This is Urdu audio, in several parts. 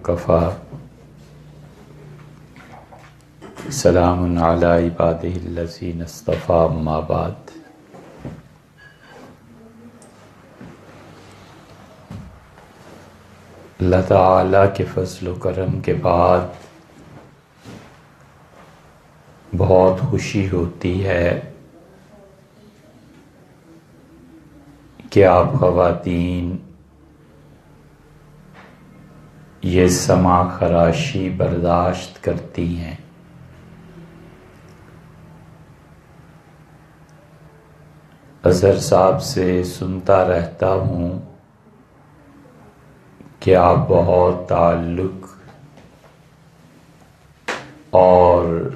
کفا سلام علی عبادہ الذین اصطفیٰ اما بعد۔ اللہ تعالیٰ کے فضل و کرم کے بعد بہت خوشی ہوتی ہے کہ آپ خواتین یہ سماع خراشی برداشت کرتی ہیں۔ اظہر صاحب سے سنتا رہتا ہوں کہ آپ بہت تعلق اور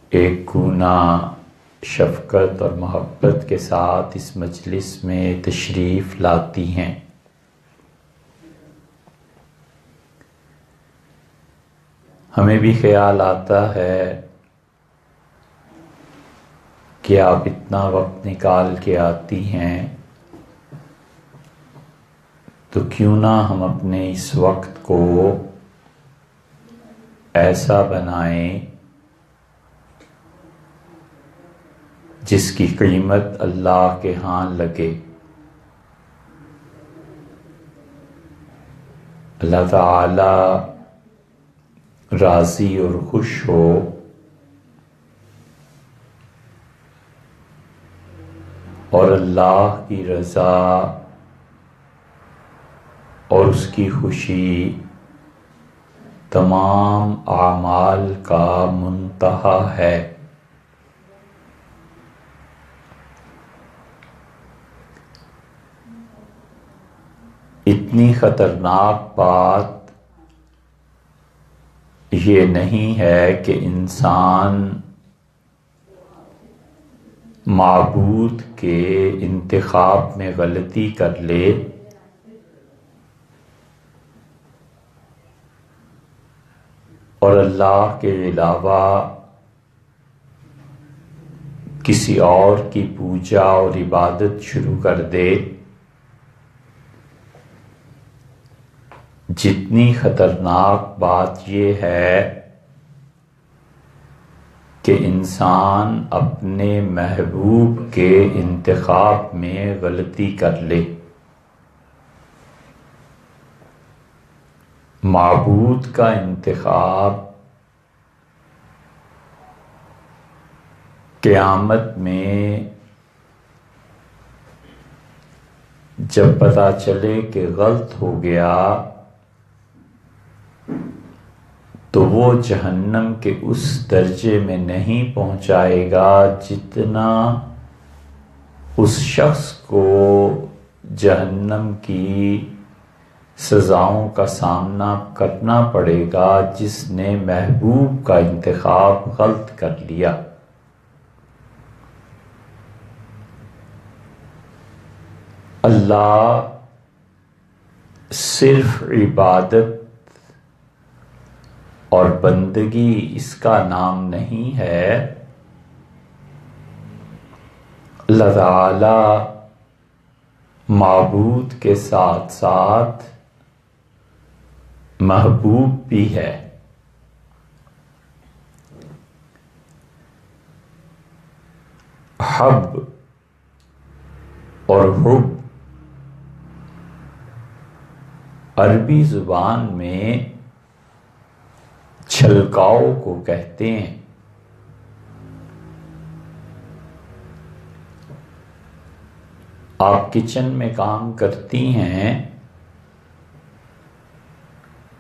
ایک گونا شفقت اور محبت کے ساتھ اس مجلس میں تشریف لاتی ہیں۔ ہمیں بھی خیال آتا ہے کہ آپ اتنا وقت نکال کے آتی ہیں تو کیوں نہ ہم اپنے اس وقت کو ایسا بنائیں جس کی قیمت اللہ کے ہاں لگے۔ اللہ تعالی راضی اور خوش ہو اور اللہ کی رضا اور اس کی خوشی تمام اعمال کا منتہا ہے۔ اتنی خطرناک بات یہ نہیں ہے کہ انسان معبود کے انتخاب میں غلطی کر لے اور اللہ کے علاوہ کسی اور کی پوجا اور عبادت شروع کر دے۔ جتنی خطرناک بات یہ ہے کہ انسان اپنے محبوب کے انتخاب میں غلطی کر لے۔ معبود کا انتخاب قیامت میں جب پتہ چلے کہ غلط ہو گیا تو وہ جہنم کے اس درجے میں نہیں پہنچائے گا جتنا اس شخص کو جہنم کی سزاؤں کا سامنا کرنا پڑے گا جس نے محبوب کا انتخاب غلط کر لیا۔ اللہ صرف عبادت اور بندگی اس کا نام نہیں ہے، اللہ تعالی معبود کے ساتھ ساتھ محبوب بھی ہے۔ حب اور حب عربی زبان میں چھلکاؤ کو کہتے ہیں۔ آپ کچن میں کام کرتی ہیں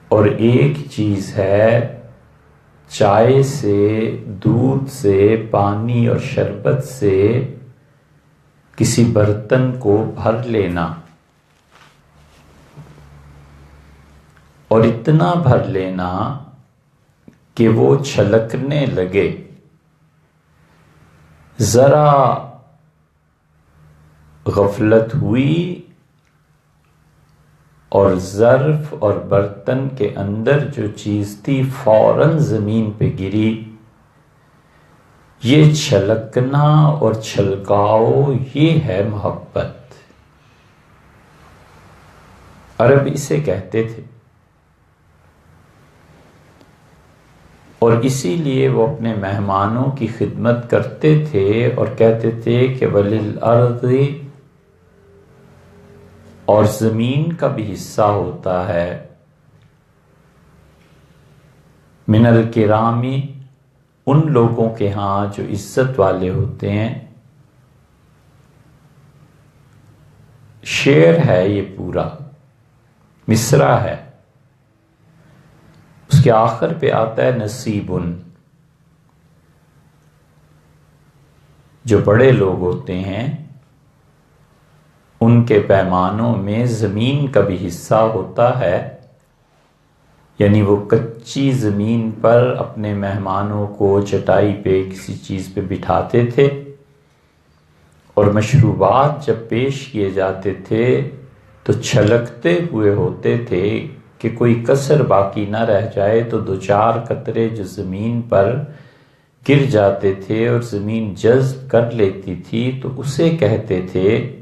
اور ایک چیز ہے چائے سے، دودھ سے، پانی اور شربت سے کسی برتن کو بھر لینا اور اتنا بھر لینا کہ وہ چھلکنے لگے۔ ذرا غفلت ہوئی اور ظرف اور برتن کے اندر جو چیز تھی فوراً زمین پہ گری۔ یہ چھلکنا اور چھلکاؤ یہ ہے محبت۔ عرب اسے کہتے تھے۔ اور اسی لیے وہ اپنے مہمانوں کی خدمت کرتے تھے اور کہتے تھے کہ وَلِلْأَرْضِ، اور زمین کا بھی حصہ ہوتا ہے، من الکرامی، ان لوگوں کے ہاں جو عزت والے ہوتے ہیں۔ شعر ہے یہ پورا، مصرع ہے، اس کے آخر پہ آتا ہے نصیبن، جو بڑے لوگ ہوتے ہیں ان کے پیمانوں میں زمین کا بھی حصہ ہوتا ہے، یعنی وہ کچی زمین پر اپنے مہمانوں کو چٹائی پہ کسی چیز پہ بٹھاتے تھے، اور مشروبات جب پیش کیے جاتے تھے تو چھلکتے ہوئے ہوتے تھے کہ کوئی کسر باقی نہ رہ جائے، تو دو چار قطرے جو زمین پر گر جاتے تھے اور زمین جذب کر لیتی تھی تو اسے کہتے تھے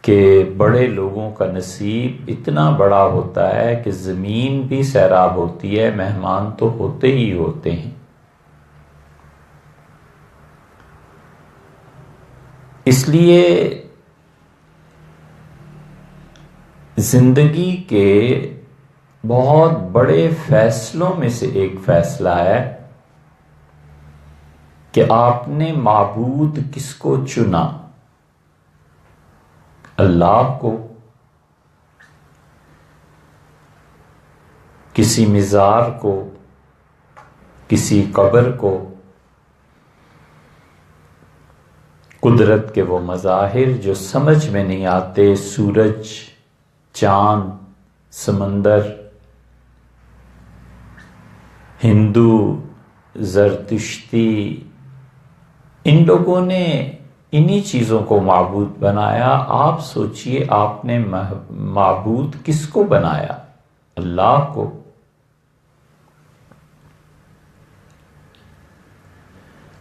کہ بڑے لوگوں کا نصیب اتنا بڑا ہوتا ہے کہ زمین بھی سیراب ہوتی ہے، مہمان تو ہوتے ہی ہوتے ہیں۔ اس لیے زندگی کے بہت بڑے فیصلوں میں سے ایک فیصلہ ہے کہ آپ نے معبود کس کو چنا، اللہ کو، کسی مزار کو، کسی قبر کو، قدرت کے وہ مظاہر جو سمجھ میں نہیں آتے، سورج، چاند، سمندر، ہندو، زرتشتی، ان لوگوں نے انہی چیزوں کو معبود بنایا۔ آپ سوچئے آپ نے معبود کس کو بنایا؟ اللہ کو۔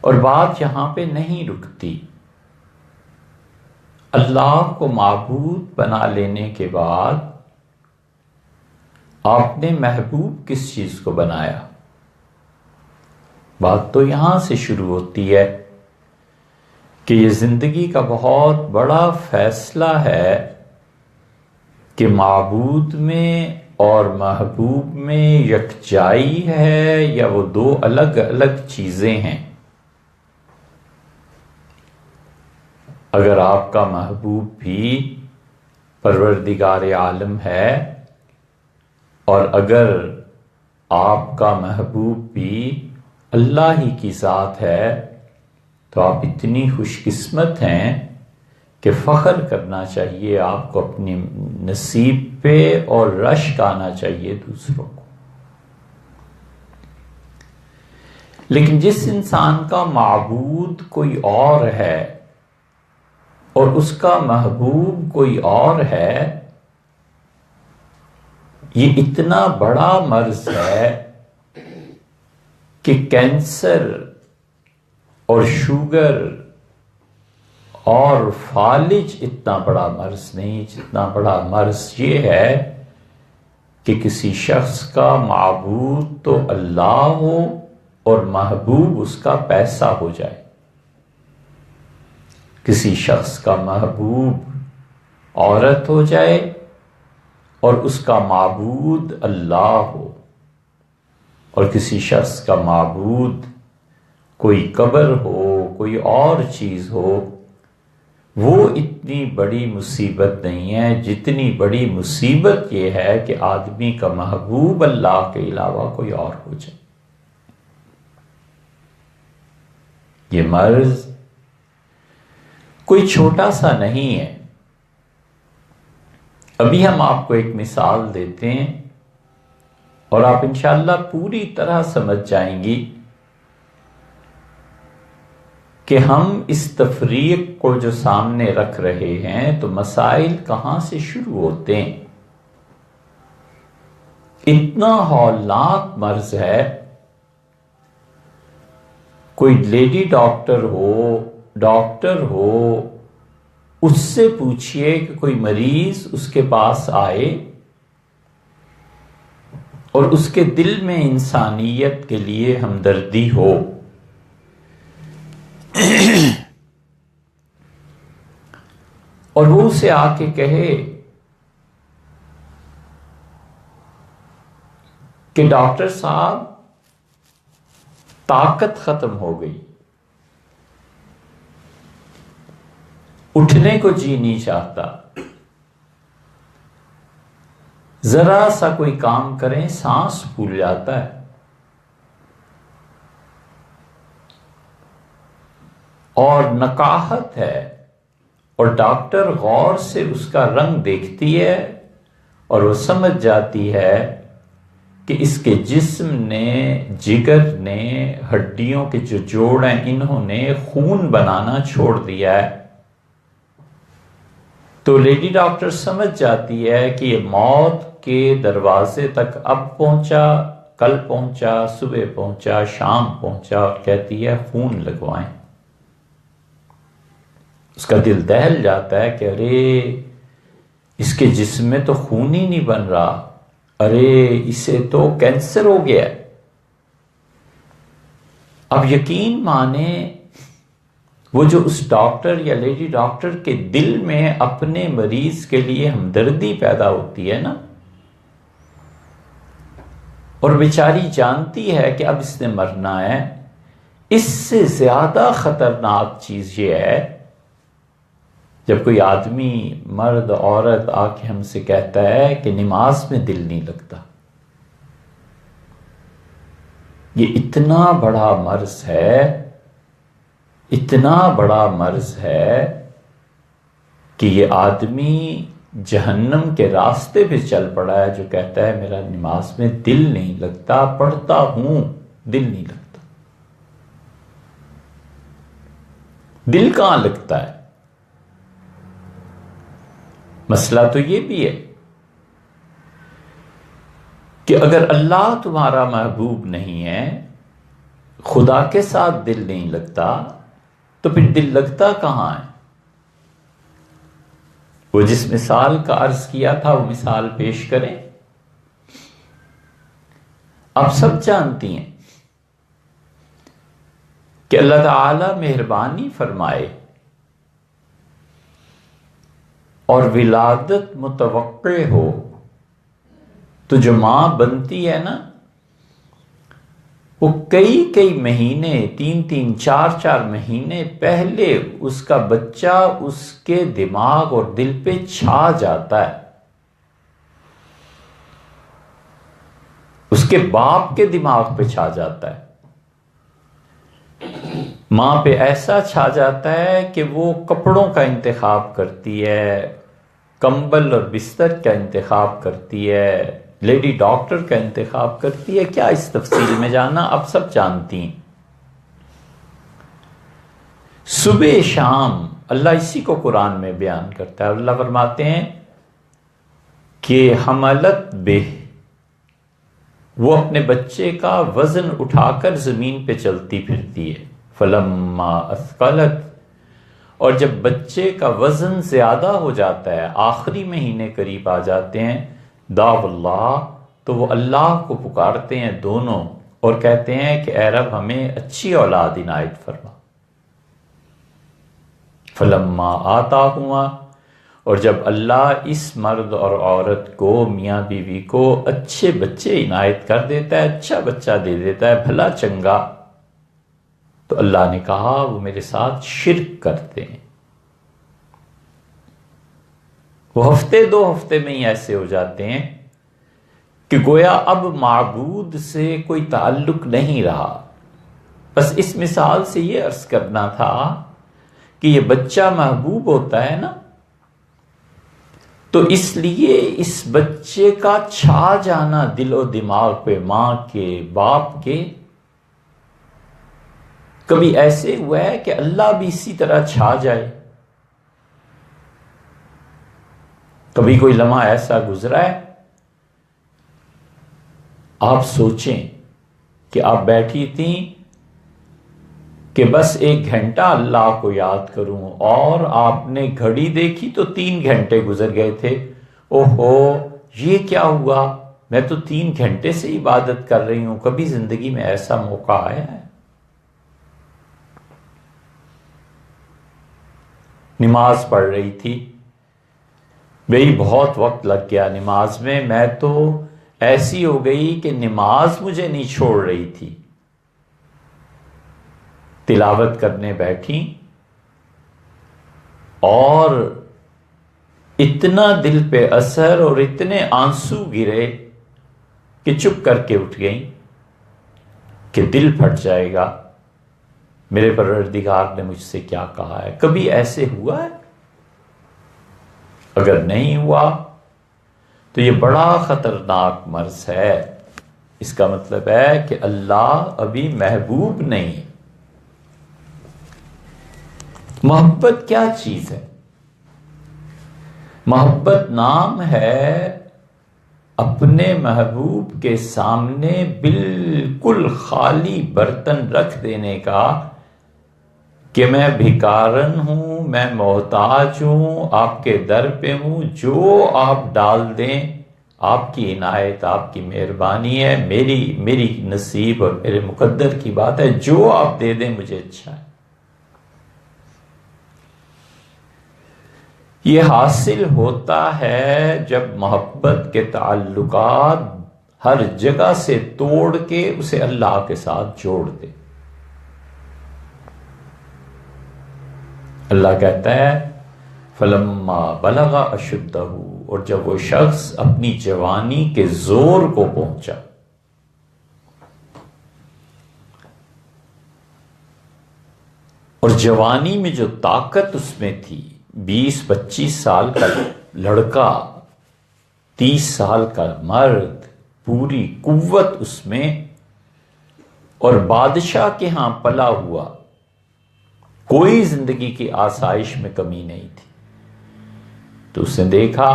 اور بات یہاں پہ نہیں رکتی، اللہ کو معبود بنا لینے کے بعد آپ نے محبوب کس چیز کو بنایا؟ بات تو یہاں سے شروع ہوتی ہے کہ یہ زندگی کا بہت بڑا فیصلہ ہے کہ معبود میں اور محبوب میں یکجائی ہے یا وہ دو الگ الگ چیزیں ہیں۔ اگر آپ کا محبوب بھی پروردگار عالم ہے اور اگر آپ کا محبوب بھی اللہ ہی کی ذات ہے تو آپ اتنی خوش قسمت ہیں کہ فخر کرنا چاہیے آپ کو اپنی نصیب پہ، اور رشک آنا چاہیے دوسروں کو۔ لیکن جس انسان کا معبود کوئی اور ہے اور اس کا محبوب کوئی اور ہے، یہ اتنا بڑا مرض ہے کہ کینسر اور شوگر اور فالج اتنا بڑا مرض نہیں، جتنا بڑا مرض یہ ہے کہ کسی شخص کا معبود تو اللہ ہو اور محبوب اس کا پیسہ ہو جائے، کسی شخص کا محبوب عورت ہو جائے اور اس کا معبود اللہ ہو، اور کسی شخص کا معبود کوئی قبر ہو، کوئی اور چیز ہو، وہ اتنی بڑی مصیبت نہیں ہے جتنی بڑی مصیبت یہ ہے کہ آدمی کا محبوب اللہ کے علاوہ کوئی اور ہو جائے۔ یہ مرض کوئی چھوٹا سا نہیں ہے۔ ابھی ہم آپ کو ایک مثال دیتے ہیں اور آپ انشاءاللہ پوری طرح سمجھ جائیں گی کہ ہم اس تفریق کو جو سامنے رکھ رہے ہیں تو مسائل کہاں سے شروع ہوتے ہیں۔ اتنا ہولناک مرض ہے، کوئی لیڈی ڈاکٹر ہو اس سے پوچھئے کہ کوئی مریض اس کے پاس آئے اور اس کے دل میں انسانیت کے لیے ہمدردی ہو، اور وہ اسے آ کے کہے کہ ڈاکٹر صاحب طاقت ختم ہو گئی، اٹھنے کو جی نہیں چاہتا، ذرا سا کوئی کام کریں سانس پھول جاتا ہے، اور نقاہت ہے، اور ڈاکٹر غور سے اس کا رنگ دیکھتی ہے اور وہ سمجھ جاتی ہے کہ اس کے جسم نے، جگر نے، ہڈیوں کے جو جوڑ ہیں انہوں نے خون بنانا چھوڑ دیا ہے۔ تو لیڈی ڈاکٹر سمجھ جاتی ہے کہ یہ موت کے دروازے تک اب پہنچا، کل پہنچا، صبح پہنچا، شام پہنچا، اور کہتی ہے خون لگوائیں۔ اس کا دل دہل جاتا ہے کہ ارے اس کے جسم میں تو خون ہی نہیں بن رہا، ارے اسے تو کینسر ہو گیا ہے۔ اب یقین مانیں وہ جو اس ڈاکٹر یا لیڈی ڈاکٹر کے دل میں اپنے مریض کے لیے ہمدردی پیدا ہوتی ہے نا، اور بیچاری جانتی ہے کہ اب اس نے مرنا ہے، اس سے زیادہ خطرناک چیز یہ ہے جب کوئی آدمی، مرد، عورت آ کے ہم سے کہتا ہے کہ نماز میں دل نہیں لگتا۔ یہ اتنا بڑا مرض ہے، اتنا بڑا مرض ہے کہ یہ آدمی جہنم کے راستے پہ چل پڑا ہے، جو کہتا ہے میرا نماز میں دل نہیں لگتا، پڑھتا ہوں دل نہیں لگتا۔ دل کہاں لگتا ہے؟ مسئلہ تو یہ بھی ہے کہ اگر اللہ تمہارا محبوب نہیں ہے، خدا کے ساتھ دل نہیں لگتا، تو پھر دل لگتا کہاں ہے؟ وہ جس مثال کا عرض کیا تھا وہ مثال پیش کریں۔ آپ سب جانتی ہیں کہ اللہ تعالی مہربانی فرمائے اور ولادت متوقع ہو تو جو ماں بنتی ہے نا، وہ کئی مہینے، 3 4 مہینے پہلے اس کا بچہ اس کے دماغ اور دل پہ چھا جاتا ہے، اس کے باپ کے دماغ پہ چھا جاتا ہے، ماں پہ ایسا چھا جاتا ہے کہ وہ کپڑوں کا انتخاب کرتی ہے، کمبل اور بستر کا انتخاب کرتی ہے، لیڈی ڈاکٹر کا انتخاب کرتی ہے۔ کیا اس تفصیل میں جانا، اب سب جانتی ہیں۔ صبح شام اللہ اسی کو قرآن میں بیان کرتا ہے، اللہ فرماتے ہیں کہ حملت بہ، وہ اپنے بچے کا وزن اٹھا کر زمین پہ چلتی پھرتی ہے، فلما اثقلت، اور جب بچے کا وزن زیادہ ہو جاتا ہے، آخری مہینے قریب آ جاتے ہیں، دعو اللہ، تو وہ اللہ کو پکارتے ہیں دونوں، اور کہتے ہیں کہ اے رب ہمیں اچھی اولاد عنایت فرما۔ فلما آتاہما، اور جب اللہ اس مرد اور عورت کو، میاں بیوی کو اچھے بچے عنایت کر دیتا ہے، اچھا بچہ دے دیتا ہے، بھلا چنگا، تو اللہ نے کہا وہ میرے ساتھ شرک کرتے ہیں۔ وہ ہفتے 2 ہفتے میں ہی ایسے ہو جاتے ہیں کہ گویا اب معبود سے کوئی تعلق نہیں رہا۔ بس اس مثال سے یہ عرض کرنا تھا کہ یہ بچہ محبوب ہوتا ہے نا، تو اس لیے اس بچے کا چھا جانا دل و دماغ پہ، ماں کے، باپ کے، کبھی ایسے ہوا ہے کہ اللہ بھی اسی طرح چھا جائے؟ کبھی کوئی لمحہ ایسا گزرا ہے؟ آپ سوچیں کہ آپ بیٹھی تھیں کہ بس 1 گھنٹہ اللہ کو یاد کروں، اور آپ نے گھڑی دیکھی تو 3 گھنٹے گزر گئے تھے، اوہو یہ کیا ہوا، میں تو 3 گھنٹے سے عبادت کر رہی ہوں، کبھی زندگی میں ایسا موقع آیا ہے؟ نماز پڑھ رہی تھی، بھئی بہت وقت لگ گیا نماز میں تو ایسی ہو گئی کہ نماز مجھے نہیں چھوڑ رہی تھی، تلاوت کرنے بیٹھی اور اتنا دل پہ اثر اور اتنے آنسو گرے کہ چپ کر کے اٹھ گئی کہ دل پھٹ جائے گا، میرے پروردگار نے مجھ سے کیا کہا ہے؟ کبھی ایسے ہوا ہے؟ اگر نہیں ہوا تو یہ بڑا خطرناک مرض ہے۔ اس کا مطلب ہے کہ اللہ ابھی محبوب نہیں۔ محبت کیا چیز ہے؟ محبت نام ہے اپنے محبوب کے سامنے بالکل خالی برتن رکھ دینے کا کہ میں بھکارن ہوں، میں محتاج ہوں، آپ کے در پہ ہوں، جو آپ ڈال دیں آپ کی عنایت، آپ کی مہربانی ہے، میری نصیب اور میرے مقدر کی بات ہے، جو آپ دے دیں مجھے اچھا ہے۔ یہ حاصل ہوتا ہے جب محبت کے تعلقات ہر جگہ سے توڑ کے اسے اللہ کے ساتھ جوڑ دے۔ اللہ کہتا ہے فلما بلغ اشدہ، اور جب وہ شخص اپنی جوانی کے زور کو پہنچا، اور جوانی میں جو طاقت اس میں تھی، 20-25 سال کا لڑکا، 30 سال کا مرد، پوری قوت اس میں، اور بادشاہ کے ہاں پلا ہوا، کوئی زندگی کی آسائش میں کمی نہیں تھی، تو اس نے دیکھا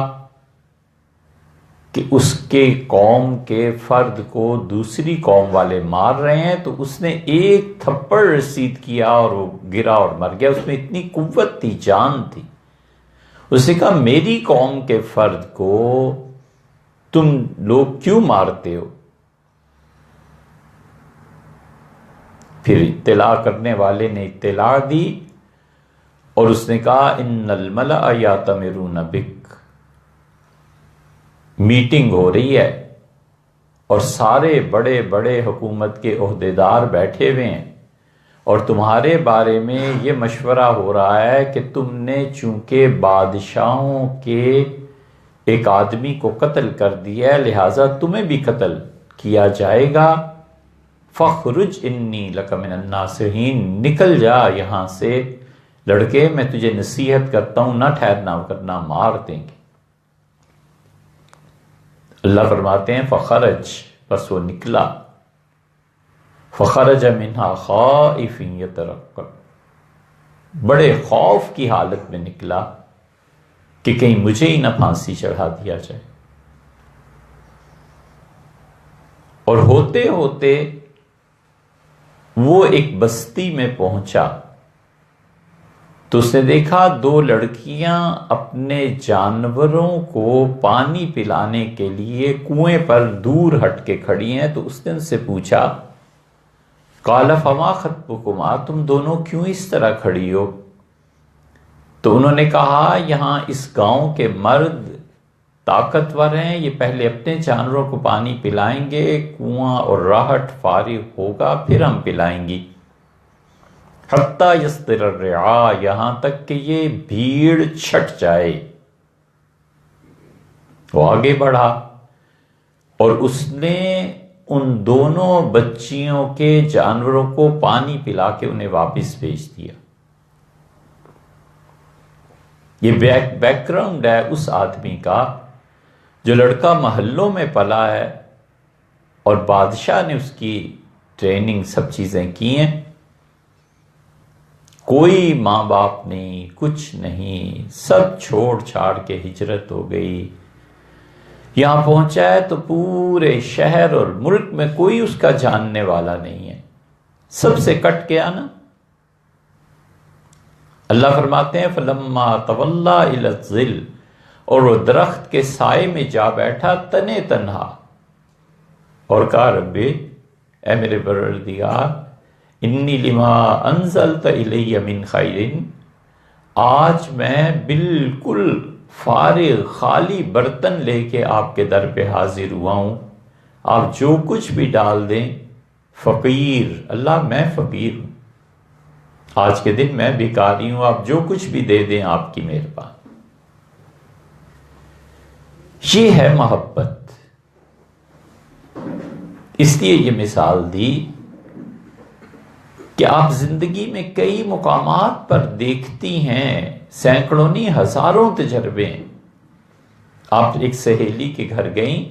کہ اس کے قوم کے فرد کو دوسری قوم والے مار رہے ہیں، تو اس نے ایک تھپڑ رسید کیا اور وہ گرا اور مر گیا۔ اس میں اتنی قوت تھی، جان تھی۔ اس نے کہا میری قوم کے فرد کو تم لوگ کیوں مارتے ہو؟ پھر اطلاع کرنے والے نے اطلاع دی اور اس نے کہا ان الملأ یأتمرون بک، میٹنگ ہو رہی ہے اور سارے بڑے بڑے حکومت کے عہدیدار بیٹھے ہوئے ہیں، اور تمہارے بارے میں یہ مشورہ ہو رہا ہے کہ تم نے چونکہ بادشاہوں کے ایک آدمی کو قتل کر دیا ہے، لہٰذا تمہیں بھی قتل کیا جائے گا، فخرج انی لک من الناصحین، نکل جا یہاں سے لڑکے، میں تجھے نصیحت کرتا ہوں، نہ ٹھہرنا کرنا، مار دیں گے۔ اللہ فرماتے ہیں فخرج، بس وہ نکلا، فخرج منہا خائفا یترقب، بڑے خوف کی حالت میں نکلا کہ کہیں مجھے ہی نہ پھانسی چڑھا دیا جائے۔ اور ہوتے ہوتے وہ ایک بستی میں پہنچا تو اس نے دیکھا 2 لڑکیاں اپنے جانوروں کو پانی پلانے کے لیے کنویں پر دور ہٹ کے کھڑی ہیں، تو اس نے ان سے پوچھا قال فما خطبکما، تم دونوں کیوں اس طرح کھڑی ہو؟ تو انہوں نے کہا یہاں اس گاؤں کے مرد طاقتور ہیں، یہ پہلے اپنے جانوروں کو پانی پلائیں گے، کنواں اور راہٹ فارغ ہوگا پھر ہم پلائیں گی، حتیٰ یصدر الرعاء، یہاں تک کہ یہ بھیڑ چھٹ جائے۔ وہ آگے بڑھا اور اس نے ان دونوں بچیوں کے جانوروں کو پانی پلا کے انہیں واپس بھیج دیا۔ یہ بیک گراؤنڈ ہے اس آدمی کا جو لڑکا محلوں میں پلا ہے اور بادشاہ نے اس کی ٹریننگ سب چیزیں کی ہیں، کوئی ماں باپ نہیں، کچھ نہیں، سب چھوڑ چھاڑ کے ہجرت ہو گئی، یہاں پہنچا ہے تو پورے شہر اور ملک میں کوئی اس کا جاننے والا نہیں ہے، سب سے کٹ گیا نا۔ اللہ فرماتے ہیں فلما تولی الی الظل، اور وہ درخت کے سائے میں جا بیٹھا تنے تنہا، اور کہا رب اے میرے پروردگار انی لما انزلت الی من خیر، آج میں بالکل فارغ خالی برتن لے کے آپ کے در پہ حاضر ہوا ہوں، آپ جو کچھ بھی ڈال دیں، فقیر اللہ میں فقیر ہوں، آج کے دن میں بھکاری ہوں، آپ جو کچھ بھی دے دیں آپ کی مہربانی۔ یہ ہے محبت۔ اس لیے یہ مثال دی کہ آپ زندگی میں کئی مقامات پر دیکھتی ہیں، سینکڑوں نہیں ہزاروں تجربے ہیں۔ آپ ایک سہیلی کے گھر گئیں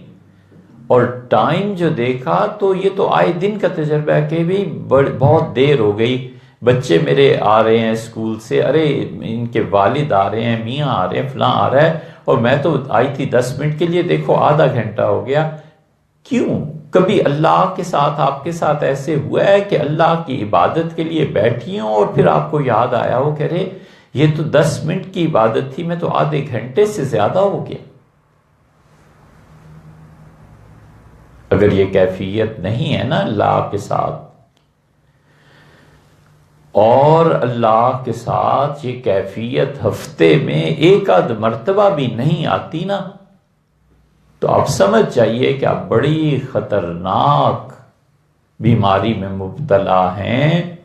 اور ٹائم جو دیکھا تو یہ تو آئے دن کا تجربہ ہے کہ بھی بہت دیر ہو گئی، بچے میرے آ رہے ہیں اسکول سے، ارے ان کے والد آ رہے ہیں، میاں آ رہے ہیں، فلاں آ رہا ہے، اور میں تو آئی تھی 10 منٹ کے لیے، دیکھو آدھا گھنٹہ ہو گیا۔ کیوں؟ کبھی اللہ کے ساتھ آپ کے ساتھ ایسے ہوا ہے کہ اللہ کی عبادت کے لیے بیٹھی ہوں اور پھر آپ کو یاد آیا ہو کہ ارے یہ تو 10 منٹ کی عبادت تھی، میں تو آدھے گھنٹے سے زیادہ ہو گیا؟ اگر یہ کیفیت نہیں ہے نا اللہ کے ساتھ، اور اللہ کے ساتھ یہ کیفیت ہفتے میں ایک آدھ مرتبہ بھی نہیں آتی نا، تو آپ سمجھ جائیے کہ آپ بڑی خطرناک بیماری میں مبتلا ہیں،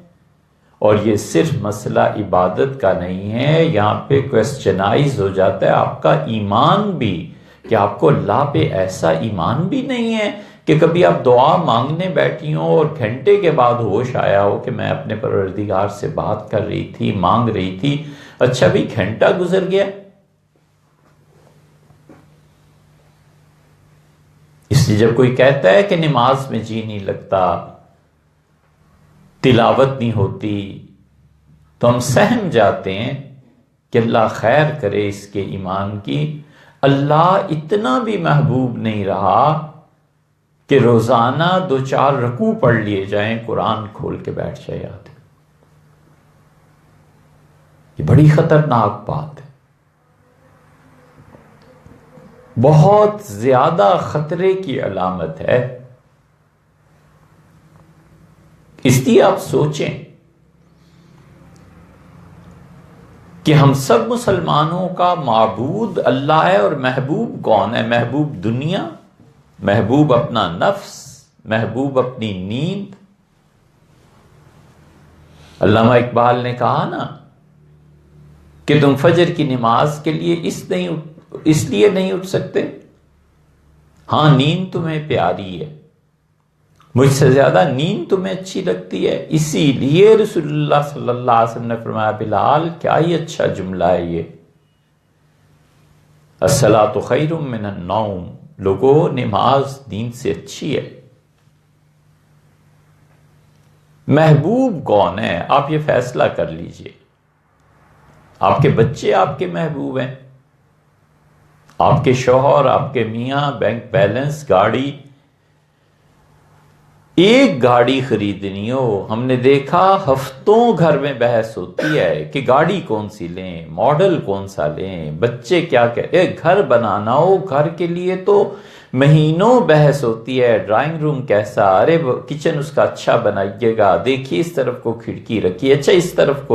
اور یہ صرف مسئلہ عبادت کا نہیں ہے، یہاں پہ کوسچنائز ہو جاتا ہے آپ کا ایمان بھی، کہ آپ کو اللہ پہ ایسا ایمان بھی نہیں ہے کہ کبھی آپ دعا مانگنے بیٹھی ہوں اور گھنٹے کے بعد ہوش آیا ہو کہ میں اپنے پروردگار سے بات کر رہی تھی، مانگ رہی تھی، اچھا بھی گھنٹہ گزر گیا۔ اس لیے جب کوئی کہتا ہے کہ نماز میں جی نہیں لگتا، تلاوت نہیں ہوتی، تو ہم سہم جاتے ہیں کہ اللہ خیر کرے اس کے ایمان کی، اللہ اتنا بھی محبوب نہیں رہا کہ روزانہ 2-4 رکوع پڑھ لیے جائیں، قرآن کھول کے بیٹھ جائے آدمی۔ یہ بڑی خطرناک بات ہے، بہت زیادہ خطرے کی علامت ہے۔ اس لیے آپ سوچیں کہ ہم سب مسلمانوں کا معبود اللہ ہے، اور محبوب کون ہے؟ محبوب دنیا، محبوب اپنا نفس، محبوب اپنی نیند۔ علامہ اقبال نے کہا نا کہ تم فجر کی نماز کے لیے اس لیے نہیں اٹھ سکتے، ہاں نیند تمہیں پیاری ہے، مجھ سے زیادہ نیند تمہیں اچھی لگتی ہے، اسی لیے رسول اللہ صلی اللہ علیہ وسلم نے فرمایا بلال کیا ہی اچھا جملہ ہے یہ، الصلاۃ خیر من النوم، لوگوں نماز نیند سے اچھی ہے۔ محبوب کون ہے؟ آپ یہ فیصلہ کر لیجئے۔ آپ کے بچے آپ کے محبوب ہیں، آپ کے شوہر، آپ کے میاں، بینک بیلنس، گاڑی۔ ایک گاڑی خریدنی ہو، ہم نے دیکھا ہفتوں گھر میں بحث ہوتی ہے کہ گاڑی کون سی لیں، ماڈل کون سا لیں، بچے کیا گھر بنانا ہو، گھر کے لیے تو مہینوں بحث ہوتی ہے، ڈرائنگ روم کیسا، ارے کچن اس کا اچھا بنائیے گا، دیکھیے اس طرف کو کھڑکی رکھیے، اچھا اس طرف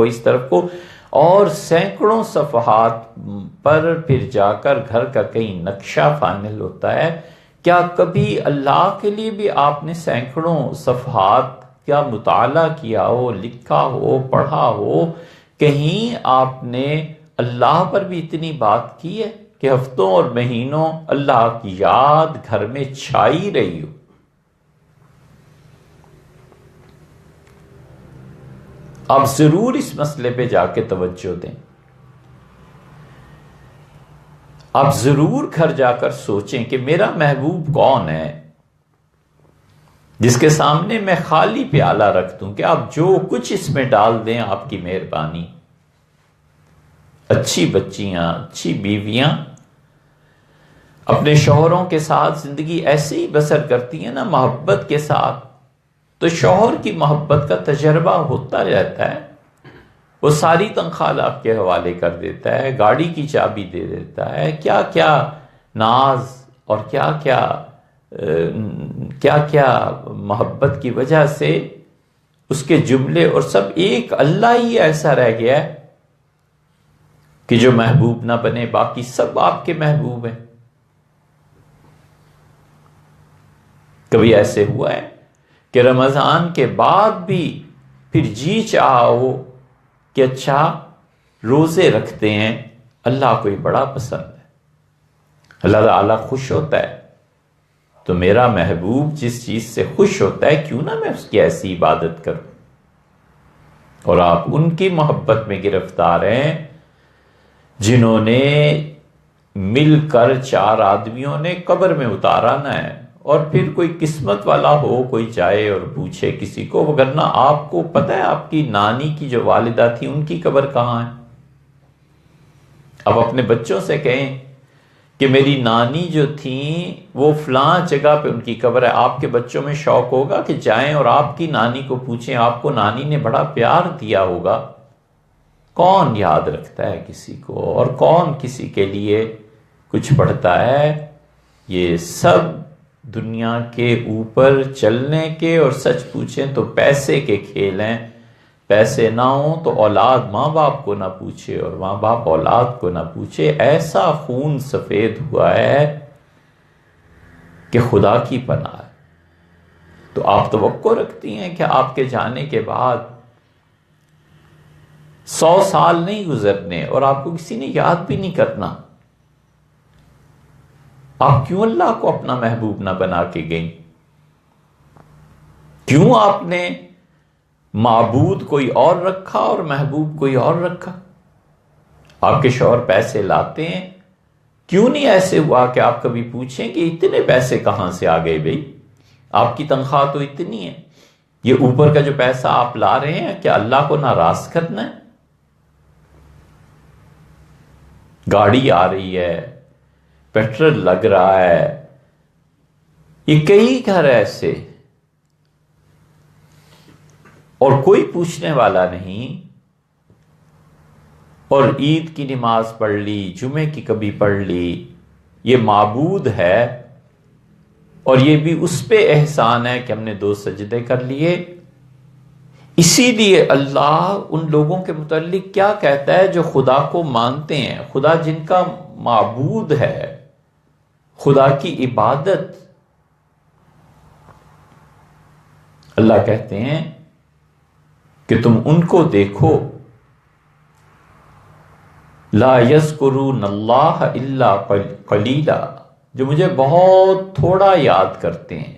کو، اور سینکڑوں صفحات پر پھر جا کر گھر کا کہیں نقشہ فائنل ہوتا ہے۔ کیا کبھی اللہ کے لیے بھی آپ نے سینکڑوں صفحات کا مطالعہ کیا ہو، لکھا ہو، پڑھا ہو؟ کہیں آپ نے اللہ پر بھی اتنی بات کی ہے کہ ہفتوں اور مہینوں اللہ کی یاد گھر میں چھائی رہی ہو؟ آپ ضرور اس مسئلے پہ جا کے توجہ دیں، آپ ضرور گھر جا کر سوچیں کہ میرا محبوب کون ہے جس کے سامنے میں خالی پیالہ رکھ دوں کہ آپ جو کچھ اس میں ڈال دیں آپ کی مہربانی۔ اچھی بچیاں، اچھی بیویاں اپنے شوہروں کے ساتھ زندگی ایسے ہی بسر کرتی ہیں نا، محبت کے ساتھ، تو شوہر کی محبت کا تجربہ ہوتا رہتا ہے، وہ ساری تنخواہ آپ کے حوالے کر دیتا ہے، گاڑی کی چابی دے دیتا ہے، کیا کیا ناز اور کیا کیا کیا کیا محبت کی وجہ سے اس کے جملے اور سب ایک اللہ ہی ایسا رہ گیا ہے کہ جو محبوب نہ بنے، باقی سب آپ کے محبوب ہیں۔ کبھی ایسے ہوا ہے کہ رمضان کے بعد بھی پھر جی چاہا ہو کہ اچھا روزے رکھتے ہیں، اللہ کو یہ بڑا پسند ہے، اللہ تعالیٰ خوش ہوتا ہے، تو میرا محبوب جس چیز سے خوش ہوتا ہے کیوں نہ میں اس کی ایسی عبادت کروں؟ اور آپ ان کی محبت میں گرفتار ہیں جنہوں نے مل کر 4 آدمیوں نے قبر میں اتارا نہ ہے، اور پھر کوئی قسمت والا ہو کوئی جائے اور پوچھے کسی کو، وگرنہ آپ کو پتہ ہے آپ کی نانی کی جو والدہ تھی ان کی قبر کہاں ہے؟ اب اپنے بچوں سے کہیں کہ میری نانی جو تھیں وہ فلاں جگہ پہ ان کی قبر ہے، آپ کے بچوں میں شوق ہوگا کہ جائیں اور آپ کی نانی کو پوچھیں، آپ کو نانی نے بڑا پیار دیا ہوگا۔ کون یاد رکھتا ہے کسی کو، اور کون کسی کے لیے کچھ پڑھتا ہے؟ یہ سب دنیا کے اوپر چلنے کے اور سچ پوچھیں تو پیسے کے کھیل ہیں۔ پیسے نہ ہوں تو اولاد ماں باپ کو نہ پوچھے اور ماں باپ اولاد کو نہ پوچھے، ایسا خون سفید ہوا ہے کہ خدا کی پناہ ہے۔ تو آپ توقع رکھتی ہیں کہ آپ کے جانے کے بعد 100 سال نہیں گزرنے اور آپ کو کسی نے یاد بھی نہیں کرنا، آپ کیوں اللہ کو اپنا محبوب نہ بنا کے گئیں؟ کیوں آپ نے معبود کوئی اور رکھا اور محبوب کوئی اور رکھا؟ آپ کے شوہر پیسے لاتے ہیں، کیوں نہیں ایسے ہوا کہ آپ کبھی پوچھیں کہ اتنے پیسے کہاں سے آ گئے بھائی؟ آپ کی تنخواہ تو اتنی ہے، یہ اوپر کا جو پیسہ آپ لا رہے ہیں کیا اللہ کو ناراض کرنا ہے؟ گاڑی آ رہی ہے، پیٹرول لگ رہا ہے، یہ کئی گھر ایسے، اور کوئی پوچھنے والا نہیں، اور عید کی نماز پڑھ لی، جمعے کی کبھی پڑھ لی، یہ معبود ہے، اور یہ بھی اس پہ احسان ہے کہ ہم نے 2 سجدے کر لیے۔ اسی لیے اللہ ان لوگوں کے متعلق کیا کہتا ہے جو خدا کو مانتے ہیں، خدا جن کا معبود ہے، خدا کی عبادت، اللہ کہتے ہیں کہ تم ان کو دیکھو، لا یذکرون اللہ الا قلیلا، جو مجھے بہت تھوڑا یاد کرتے ہیں،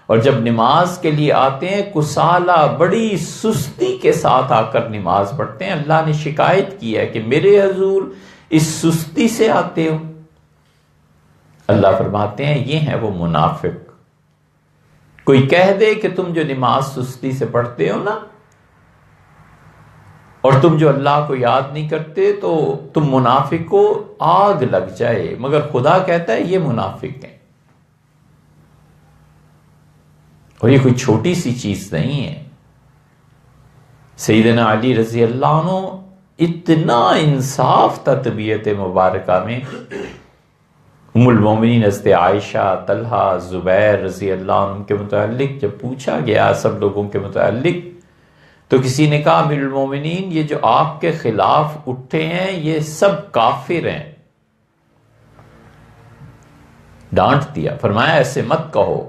اور جب نماز کے لیے آتے ہیں کسالہ، بڑی سستی کے ساتھ آ کر نماز پڑھتے ہیں۔ اللہ نے شکایت کی ہے کہ میرے حضور اس سستی سے آتے ہو۔ اللہ فرماتے ہیں یہ ہیں وہ منافق۔ کوئی کہہ دے کہ تم جو نماز سستی سے پڑھتے ہو نا، اور تم جو اللہ کو یاد نہیں کرتے، تو تم منافق کو آگ لگ جائے، مگر خدا کہتا ہے یہ منافق ہیں۔ اور یہ کوئی چھوٹی سی چیز نہیں ہے۔ سیدنا علی رضی اللہ عنہ اتنا انصاف تھا طبیعت مبارکہ میں، ام المومنین حضرت عائشہ، طلحہ، زبیر رضی اللہ عنہ کے متعلق جب پوچھا گیا سب لوگوں کے متعلق، تو کسی نے کہا امیر المومنین یہ جو آپ کے خلاف اٹھے ہیں یہ سب کافر ہیں۔ ڈانٹ دیا، فرمایا ایسے مت کہو،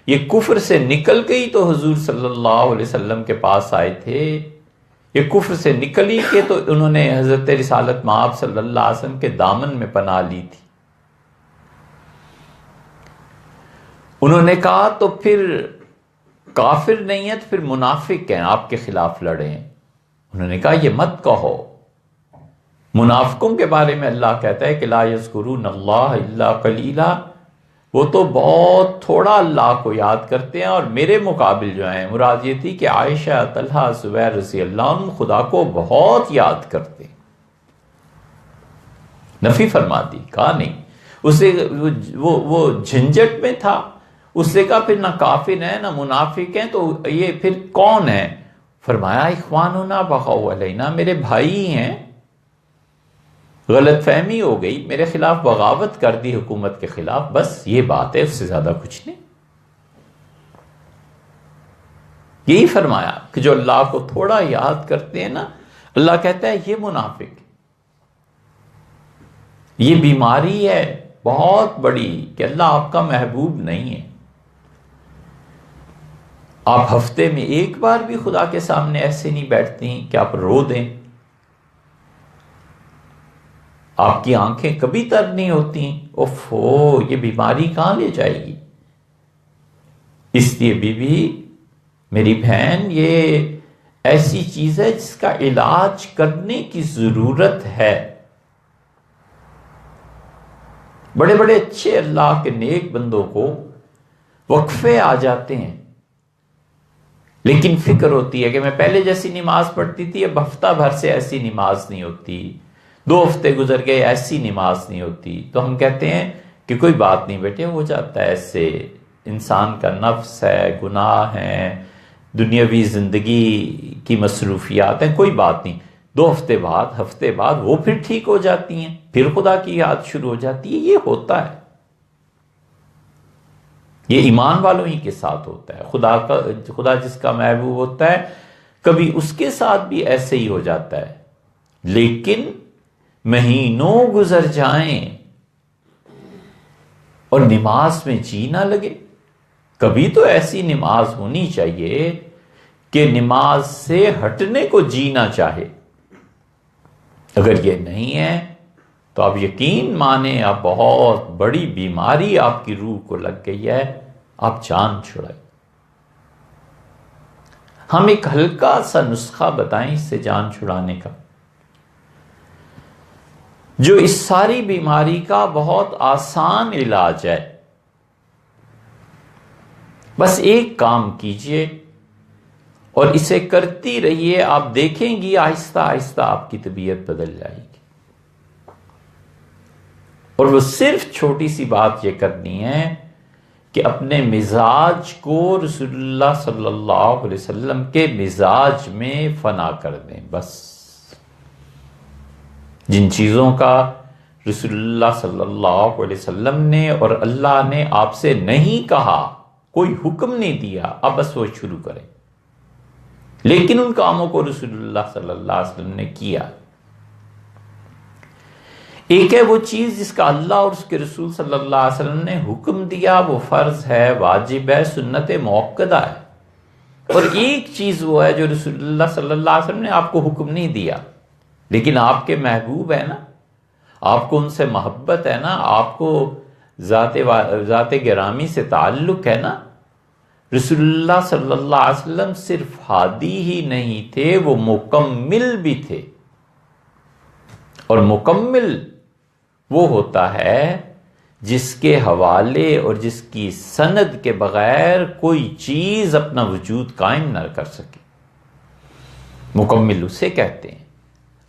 یہ کفر سے نکل گئی تو حضور صلی اللہ علیہ وسلم کے پاس آئے تھے، یہ کفر سے نکلی کہ تو انہوں نے حضرت رسالت مآب صلی اللہ علیہ وسلم کے دامن میں پناہ لی تھی۔ انہوں نے کہا تو پھر کافر نہیں ہے تو پھر منافق ہیں، آپ کے خلاف لڑے ہیں۔ انہوں نے کہا یہ مت کہو، منافقوں کے بارے میں اللہ کہتا ہے کہ لا یذکرون اللہ الا قلیلا، وہ تو بہت تھوڑا اللہ کو یاد کرتے ہیں، اور میرے مقابل جو ہیں، مراد یہ تھی کہ عائشہ، طلحہ، زبیر رضی اللہ عنہ خدا کو بہت یاد کرتے ہیں۔ نفی فرما دی، کہا نہیں، اسے وہ جھنجٹ میں تھا، اس نے کہا پھر نہ کافر ہیں نہ منافق ہیں تو یہ پھر کون ہے؟ فرمایا اخواننا بغوا علینا، میرے بھائی ہیں، غلط فہمی ہو گئی، میرے خلاف بغاوت کر دی حکومت کے خلاف، بس یہ بات ہے، اس سے زیادہ کچھ نہیں۔ یہی فرمایا کہ جو اللہ کو تھوڑا یاد کرتے ہیں نا، اللہ کہتا ہے یہ منافق، یہ بیماری ہے بہت بڑی کہ اللہ آپ کا محبوب نہیں ہے۔ آپ ہفتے میں ایک بار بھی خدا کے سامنے ایسے نہیں بیٹھتی کہ آپ رو دیں، آپ کی آنکھیں کبھی تر نہیں ہوتی، اوفو یہ بیماری کہاں لے جائے گی۔ اس لیے بیوی میری بہن، یہ ایسی چیز ہے جس کا علاج کرنے کی ضرورت ہے۔ بڑے بڑے اچھے اللہ کے نیک بندوں کو وقفے آ جاتے ہیں، لیکن فکر ہوتی ہے کہ میں پہلے جیسی نماز پڑھتی تھی، اب ہفتہ بھر سے ایسی نماز نہیں ہوتی، 2 ہفتے گزر گئے ایسی نماز نہیں ہوتی، تو ہم کہتے ہیں کہ کوئی بات نہیں بیٹے، ہو جاتا ہے ایسے، انسان کا نفس ہے، گناہ ہے، دنیاوی زندگی کی مصروفیات ہیں، کوئی بات نہیں، 2 ہفتے بعد وہ پھر ٹھیک ہو جاتی ہیں، پھر خدا کی یاد شروع ہو جاتی ہے۔ یہ ہوتا ہے، یہ ایمان والوں ہی کے ساتھ ہوتا ہے۔ خدا جس کا محبوب ہوتا ہے، کبھی اس کے ساتھ بھی ایسے ہی ہو جاتا ہے، لیکن مہینوں گزر جائیں اور نماز میں جی نہ لگے۔ کبھی تو ایسی نماز ہونی چاہیے کہ نماز سے ہٹنے کو جی نہ چاہے۔ اگر یہ نہیں ہے تو آپ یقین مانیں، آپ بہت بڑی بیماری آپ کی روح کو لگ گئی ہے، آپ جان چھڑائیں۔ ہم ایک ہلکا سا نسخہ بتائیں اس سے جان چھڑانے کا، جو اس ساری بیماری کا بہت آسان علاج ہے۔ بس ایک کام کیجئے اور اسے کرتی رہیے، آپ دیکھیں گی آہستہ آہستہ آپ کی طبیعت بدل جائے گی۔ اور وہ صرف چھوٹی سی بات یہ کرنی ہے کہ اپنے مزاج کو رسول اللہ صلی اللہ علیہ وسلم کے مزاج میں فنا کر دیں۔ بس جن چیزوں کا رسول اللہ صلی اللہ علیہ وسلم نے اور اللہ نے آپ سے نہیں کہا، کوئی حکم نہیں دیا، آپ بس وہ شروع کریں، لیکن ان کاموں کو رسول اللہ صلی اللہ علیہ وسلم نے کیا۔ ایک ہے وہ چیز جس کا اللہ اور اس کے رسول صلی اللہ علیہ وسلم نے حکم دیا، وہ فرض ہے، واجب ہے، سنت موقدہ ہے۔ اور ایک چیز وہ ہے جو رسول اللہ صلی اللہ علیہ وسلم نے آپ کو حکم نہیں دیا، لیکن آپ کے محبوب ہے نا، آپ کو ان سے محبت ہے نا، آپ کو ذات گرامی سے تعلق ہے نا۔ رسول اللہ صلی اللہ علیہ وسلم صرف ہادی ہی نہیں تھے، وہ مکمل بھی تھے، اور مکمل وہ ہوتا ہے جس کے حوالے اور جس کی سند کے بغیر کوئی چیز اپنا وجود قائم نہ کر سکے۔ مکمل اسے کہتے ہیں۔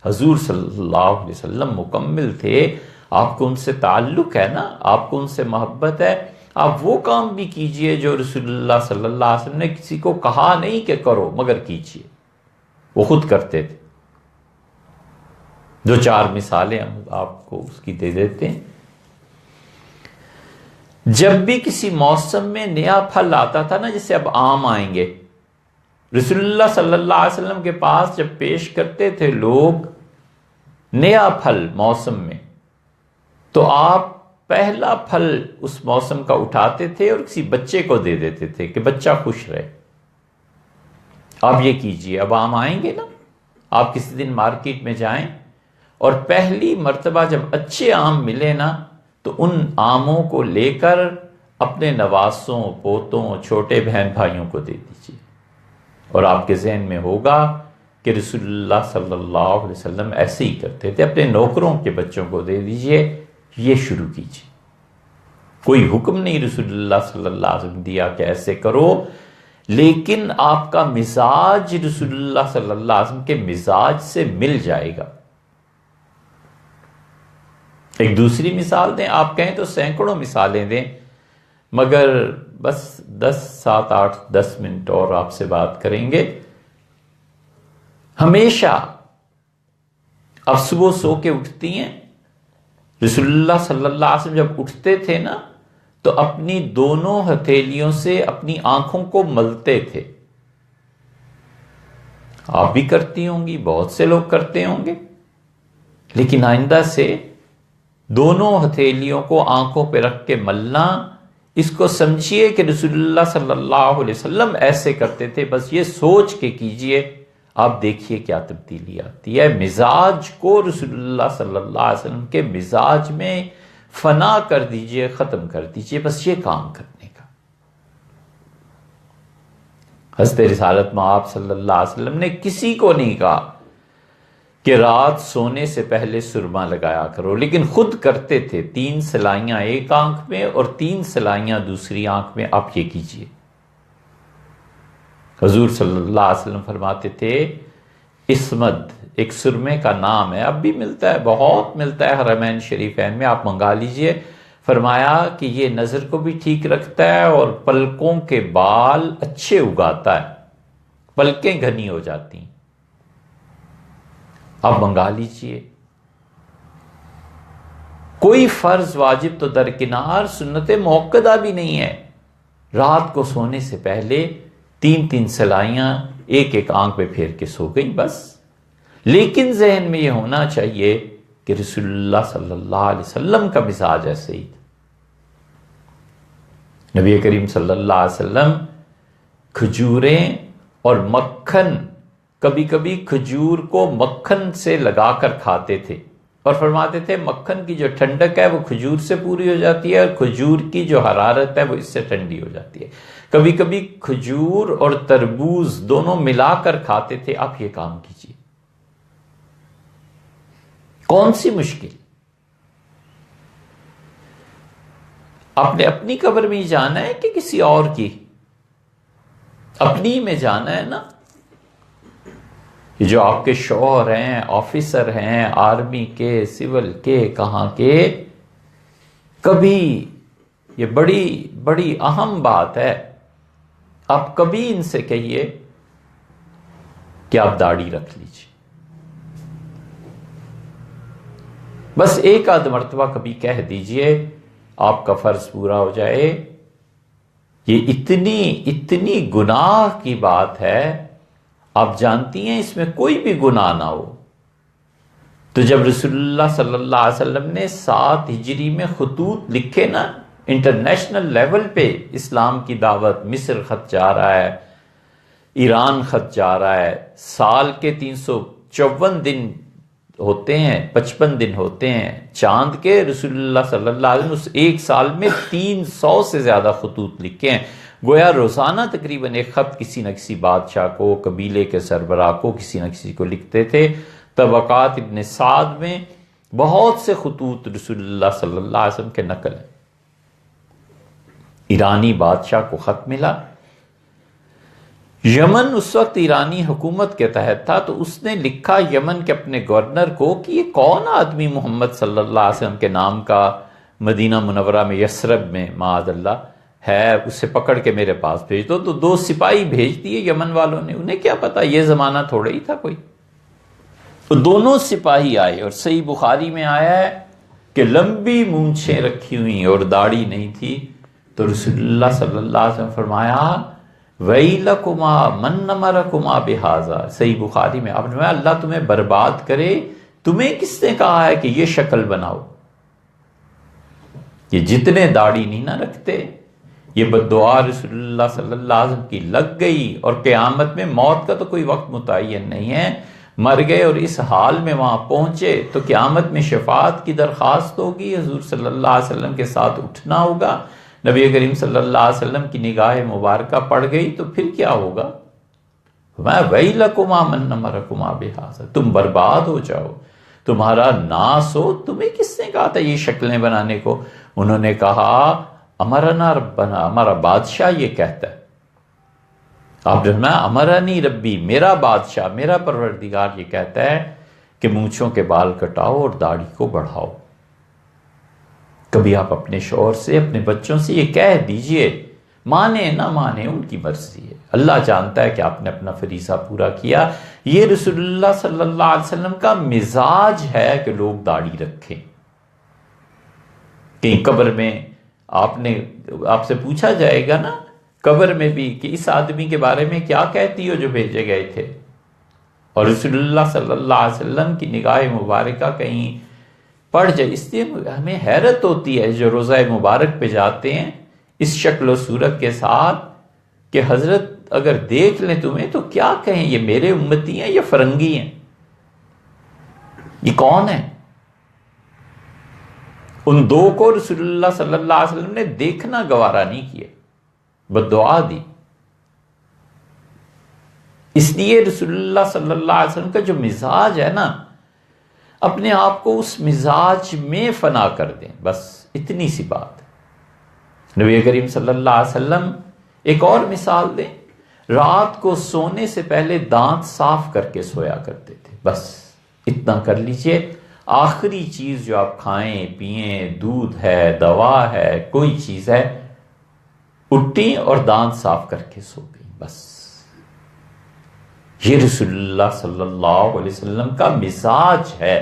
حضور صلی اللہ علیہ وسلم مکمل تھے، آپ کو ان سے تعلق ہے نا، آپ کو ان سے محبت ہے، آپ وہ کام بھی کیجئے جو رسول اللہ صلی اللہ علیہ وسلم نے کسی کو کہا نہیں کہ کرو، مگر کیجئے، وہ خود کرتے تھے۔ 2-4 مثالیں ہم آپ کو اس کی دے دیتے ہیں۔ جب بھی کسی موسم میں نیا پھل آتا تھا نا، جیسے اب آم آئیں گے، رسول اللہ صلی اللہ علیہ وسلم کے پاس جب پیش کرتے تھے لوگ نیا پھل موسم میں، تو آپ پہلا پھل اس موسم کا اٹھاتے تھے اور کسی بچے کو دے دیتے تھے کہ بچہ خوش رہے۔ آپ یہ کیجئے، اب آم آئیں گے نا، آپ کسی دن مارکیٹ میں جائیں اور پہلی مرتبہ جب اچھے آم ملے نا، تو ان آموں کو لے کر اپنے نواسوں، پوتوں، چھوٹے بہن بھائیوں کو دے دیجئے، اور آپ کے ذہن میں ہوگا کہ رسول اللہ صلی اللہ علیہ وسلم ایسے ہی کرتے تھے۔ اپنے نوکروں کے بچوں کو دے دیجئے، یہ شروع کیجئے۔ کوئی حکم نہیں رسول اللہ صلی اللہ علیہ وسلم دیا کہ ایسے کرو، لیکن آپ کا مزاج رسول اللہ صلی اللہ علیہ وسلم کے مزاج سے مل جائے گا۔ ایک دوسری مثال دیں، آپ کہیں تو سینکڑوں مثالیں دیں، مگر بس 10 منٹ اور آپ سے بات کریں گے۔ ہمیشہ آپ صبح سو کے اٹھتی ہیں رسول اللہ صلی اللہ علیہ وسلم جب اٹھتے تھے نا تو اپنی دونوں ہتھیلیوں سے اپنی آنکھوں کو ملتے تھے. آپ بھی کرتی ہوں گی، بہت سے لوگ کرتے ہوں گے، لیکن آئندہ سے دونوں ہتھیلیوں کو آنکھوں پہ رکھ کے ملنا، اس کو سمجھیے کہ رسول اللہ صلی اللہ علیہ وسلم ایسے کرتے تھے. بس یہ سوچ کے کیجئے، آپ دیکھیے کیا تبدیلی آتی ہے. مزاج کو رسول اللہ صلی اللہ علیہ وسلم کے مزاج میں فنا کر دیجئے، ختم کر دیجئے، بس یہ کام کرنے کا. حضرت رسالت مآب صلی اللہ علیہ وسلم نے کسی کو نہیں کہا کہ رات سونے سے پہلے سرما لگایا کرو، لیکن خود کرتے تھے. 3 سلائیاں ایک آنکھ میں اور 3 سلائیاں دوسری آنکھ میں. آپ یہ کیجئے. حضور صلی اللہ علیہ وسلم فرماتے تھے اسمد ایک سرمے کا نام ہے، اب بھی ملتا ہے، بہت ملتا ہے حرمین شریفین میں، آپ منگا لیجئے. فرمایا کہ یہ نظر کو بھی ٹھیک رکھتا ہے اور پلکوں کے بال اچھے اگاتا ہے، پلکیں گھنی ہو جاتی ہیں. آپ منگا لیجئے. کوئی فرض واجب تو درکنار، سنت موقدہ بھی نہیں ہے. رات کو سونے سے پہلے 3 سلائیاں ایک ایک آنکھ پہ پھیر کے سو گئی بس. لیکن ذہن میں یہ ہونا چاہیے کہ رسول اللہ صلی اللہ علیہ وسلم کا مزاج ایسے ہی تھا. نبی کریم صلی اللہ علیہ وسلم کھجوریں اور مکھن، کبھی کبھی کھجور کو مکھن سے لگا کر کھاتے تھے اور فرماتے تھے مکھن کی جو ٹھنڈک ہے وہ کھجور سے پوری ہو جاتی ہے اور کھجور کی جو حرارت ہے وہ اس سے ٹھنڈی ہو جاتی ہے. کبھی کبھی کھجور اور تربوز دونوں ملا کر کھاتے تھے. آپ یہ کام کیجیے، کون سی مشکل؟ آپ نے اپنی قبر میں ہی جانا ہے کہ کسی اور کی؟ اپنی میں جانا ہے نا. یہ جو آپ کے شوہر ہیں، آفیسر ہیں، آرمی کے، سول کے، کہاں کے، کبھی یہ بڑی بڑی اہم بات ہے، آپ کبھی ان سے کہیے کہ آپ داڑھی رکھ لیجیے. بس ایک آدھ مرتبہ کبھی کہہ دیجئے، آپ کا فرض پورا ہو جائے. یہ اتنی گناہ کی بات ہے، آپ جانتی ہیں اس میں کوئی بھی گناہ نہ ہو. تو جب رسول اللہ صلی اللہ علیہ وسلم نے 7 ہجری میں خطوط لکھے نا، انٹرنیشنل لیول پہ اسلام کی دعوت، مصر خط جا رہا ہے، ایران خط جا رہا ہے، سال کے 354 دن ہوتے ہیں، 55 دن ہوتے ہیں چاند کے. رسول اللہ صلی اللہ علیہ وسلم اس ایک سال میں 300 سے زیادہ خطوط لکھے ہیں. گویا روزانہ تقریباً ایک خط کسی نہ کسی بادشاہ کو، قبیلے کے سربراہ کو، کسی نہ کسی کو لکھتے تھے. طبقات ابن سعد میں بہت سے خطوط رسول اللہ صلی اللہ علیہ وسلم کے نقل ہیں. ایرانی بادشاہ کو خط ملا. یمن اس وقت ایرانی حکومت کے تحت تھا، تو اس نے لکھا یمن کے اپنے گورنر کو کہ یہ کون آدمی محمد صلی اللہ علیہ وسلم کے نام کا مدینہ منورہ میں، یثرب میں معاذ اللہ ہے، اسے پکڑ کے میرے پاس بھیج دو. تو 2 سپاہی بھیج دیے یمن والوں نے. انہیں کیا پتا، یہ زمانہ تھوڑا ہی تھا کوئی. تو دونوں سپاہی آئے اور صحیح بخاری میں آیا ہے کہ لمبی مونچھیں رکھی ہوئی اور داڑھی نہیں تھی. تو رسول اللہ صلی اللہ علیہ وسلم فرمایا وَيْلَكُمَا مَنْ نَمَرَكُمَا بِهَذَا. صحیح بخاری میں آپ نے فرمایا اللہ تمہیں برباد کرے، تمہیں کس نے کہا ہے کہ یہ شکل بناؤ؟ یہ جتنے داڑھی نہیں نہ رکھتے، یہ بددعا رسول اللہ صلی اللہ علیہ وسلم کی لگ گئی. اور قیامت میں موت کا تو کوئی وقت متعین نہیں ہے، مر گئے اور اس حال میں وہاں پہنچے تو قیامت میں شفاعت کی درخواست ہوگی، حضور صلی اللہ علیہ وسلم کے ساتھ اٹھنا ہوگا. نبی کریم صلی اللہ علیہ وسلم کی نگاہ مبارکہ پڑ گئی تو پھر کیا ہوگا؟ وَيْلَكُمَا مَنْ نَمَرَكُمَا بِهَذَا. تم برباد ہو جاؤ، تمہارا ناس ہو. تمہیں کس نے کہا تھا یہ شکلیں بنانے کو؟ انہوں نے کہا امرنا ربنا، ہمارا بادشاہ یہ کہتا ہے. آپ نے فرمایا امرنی ربی، میرا بادشاہ، میرا پروردگار یہ کہتا ہے کہ مونچھوں کے بال کٹاؤ اور داڑھی کو بڑھاؤ. کبھی آپ اپنے شوہر سے، اپنے بچوں سے یہ کہہ دیجئے، مانے نہ مانے ان کی مرضی ہے، اللہ جانتا ہے کہ آپ نے اپنا فریضہ پورا کیا. یہ رسول اللہ صلی اللہ علیہ وسلم کا مزاج ہے کہ لوگ داڑھی رکھیں. کہیں قبر میں آپ سے پوچھا جائے گا نا قبر میں بھی کہ اس آدمی کے بارے میں کیا کہتی ہو جو بھیجے گئے تھے، اور رسول اللہ صلی اللہ علیہ وسلم کی نگاہ مبارکہ کہیں پڑ جائے. اس لیے ہمیں حیرت ہوتی ہے جو روضہ مبارک پہ جاتے ہیں اس شکل و صورت کے ساتھ کہ حضرت اگر دیکھ لیں تمہیں تو کیا کہیں، یہ میرے امتی ہیں یا فرنگی ہیں، یہ کون ہیں؟ ان دو کو رسول اللہ صلی اللہ علیہ وسلم نے دیکھنا گوارا نہیں کیا، بددعا دی. اس لیے رسول اللہ صلی اللہ علیہ وسلم کا جو مزاج ہے نا، اپنے آپ کو اس مزاج میں فنا کر دیں، بس اتنی سی بات. نبی کریم صلی اللہ علیہ وسلم ایک اور مثال دیں، رات کو سونے سے پہلے دانت صاف کر کے سویا کرتے تھے. بس اتنا کر لیجئے، آخری چیز جو آپ کھائیں پئیں، دودھ ہے، دوا ہے، کوئی چیز ہے، اٹھیں اور دانت صاف کر کے سو گئی. بس یہ رسول اللہ صلی اللہ علیہ وسلم کا مزاج ہے.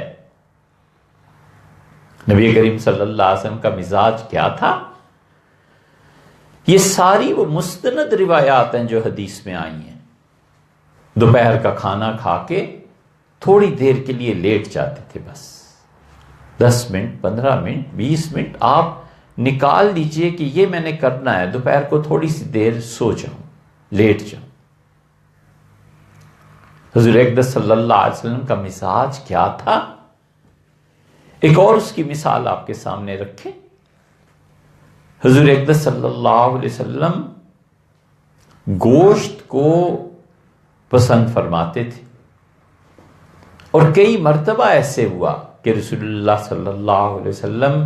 نبی کریم صلی اللہ علیہ وسلم کا مزاج کیا تھا؟ یہ ساری وہ مستند روایات ہیں جو حدیث میں آئی ہیں. دوپہر کا کھانا کھا کے تھوڑی دیر کے لیے لیٹ جاتے تھے، بس 10 منٹ 15 منٹ 20 منٹ آپ نکال لیجئے کہ یہ میں نے کرنا ہے، دوپہر کو تھوڑی سی دیر سو جاؤں، لیٹ جاؤں. حضور اقدس صلی اللہ علیہ وسلم کا مزاج کیا تھا؟ ایک اور اس کی مثال آپ کے سامنے رکھیں. حضور اقدس صلی اللہ علیہ وسلم گوشت کو پسند فرماتے تھے، اور کئی مرتبہ ایسے ہوا کہ رسول اللہ صلی اللہ علیہ وسلم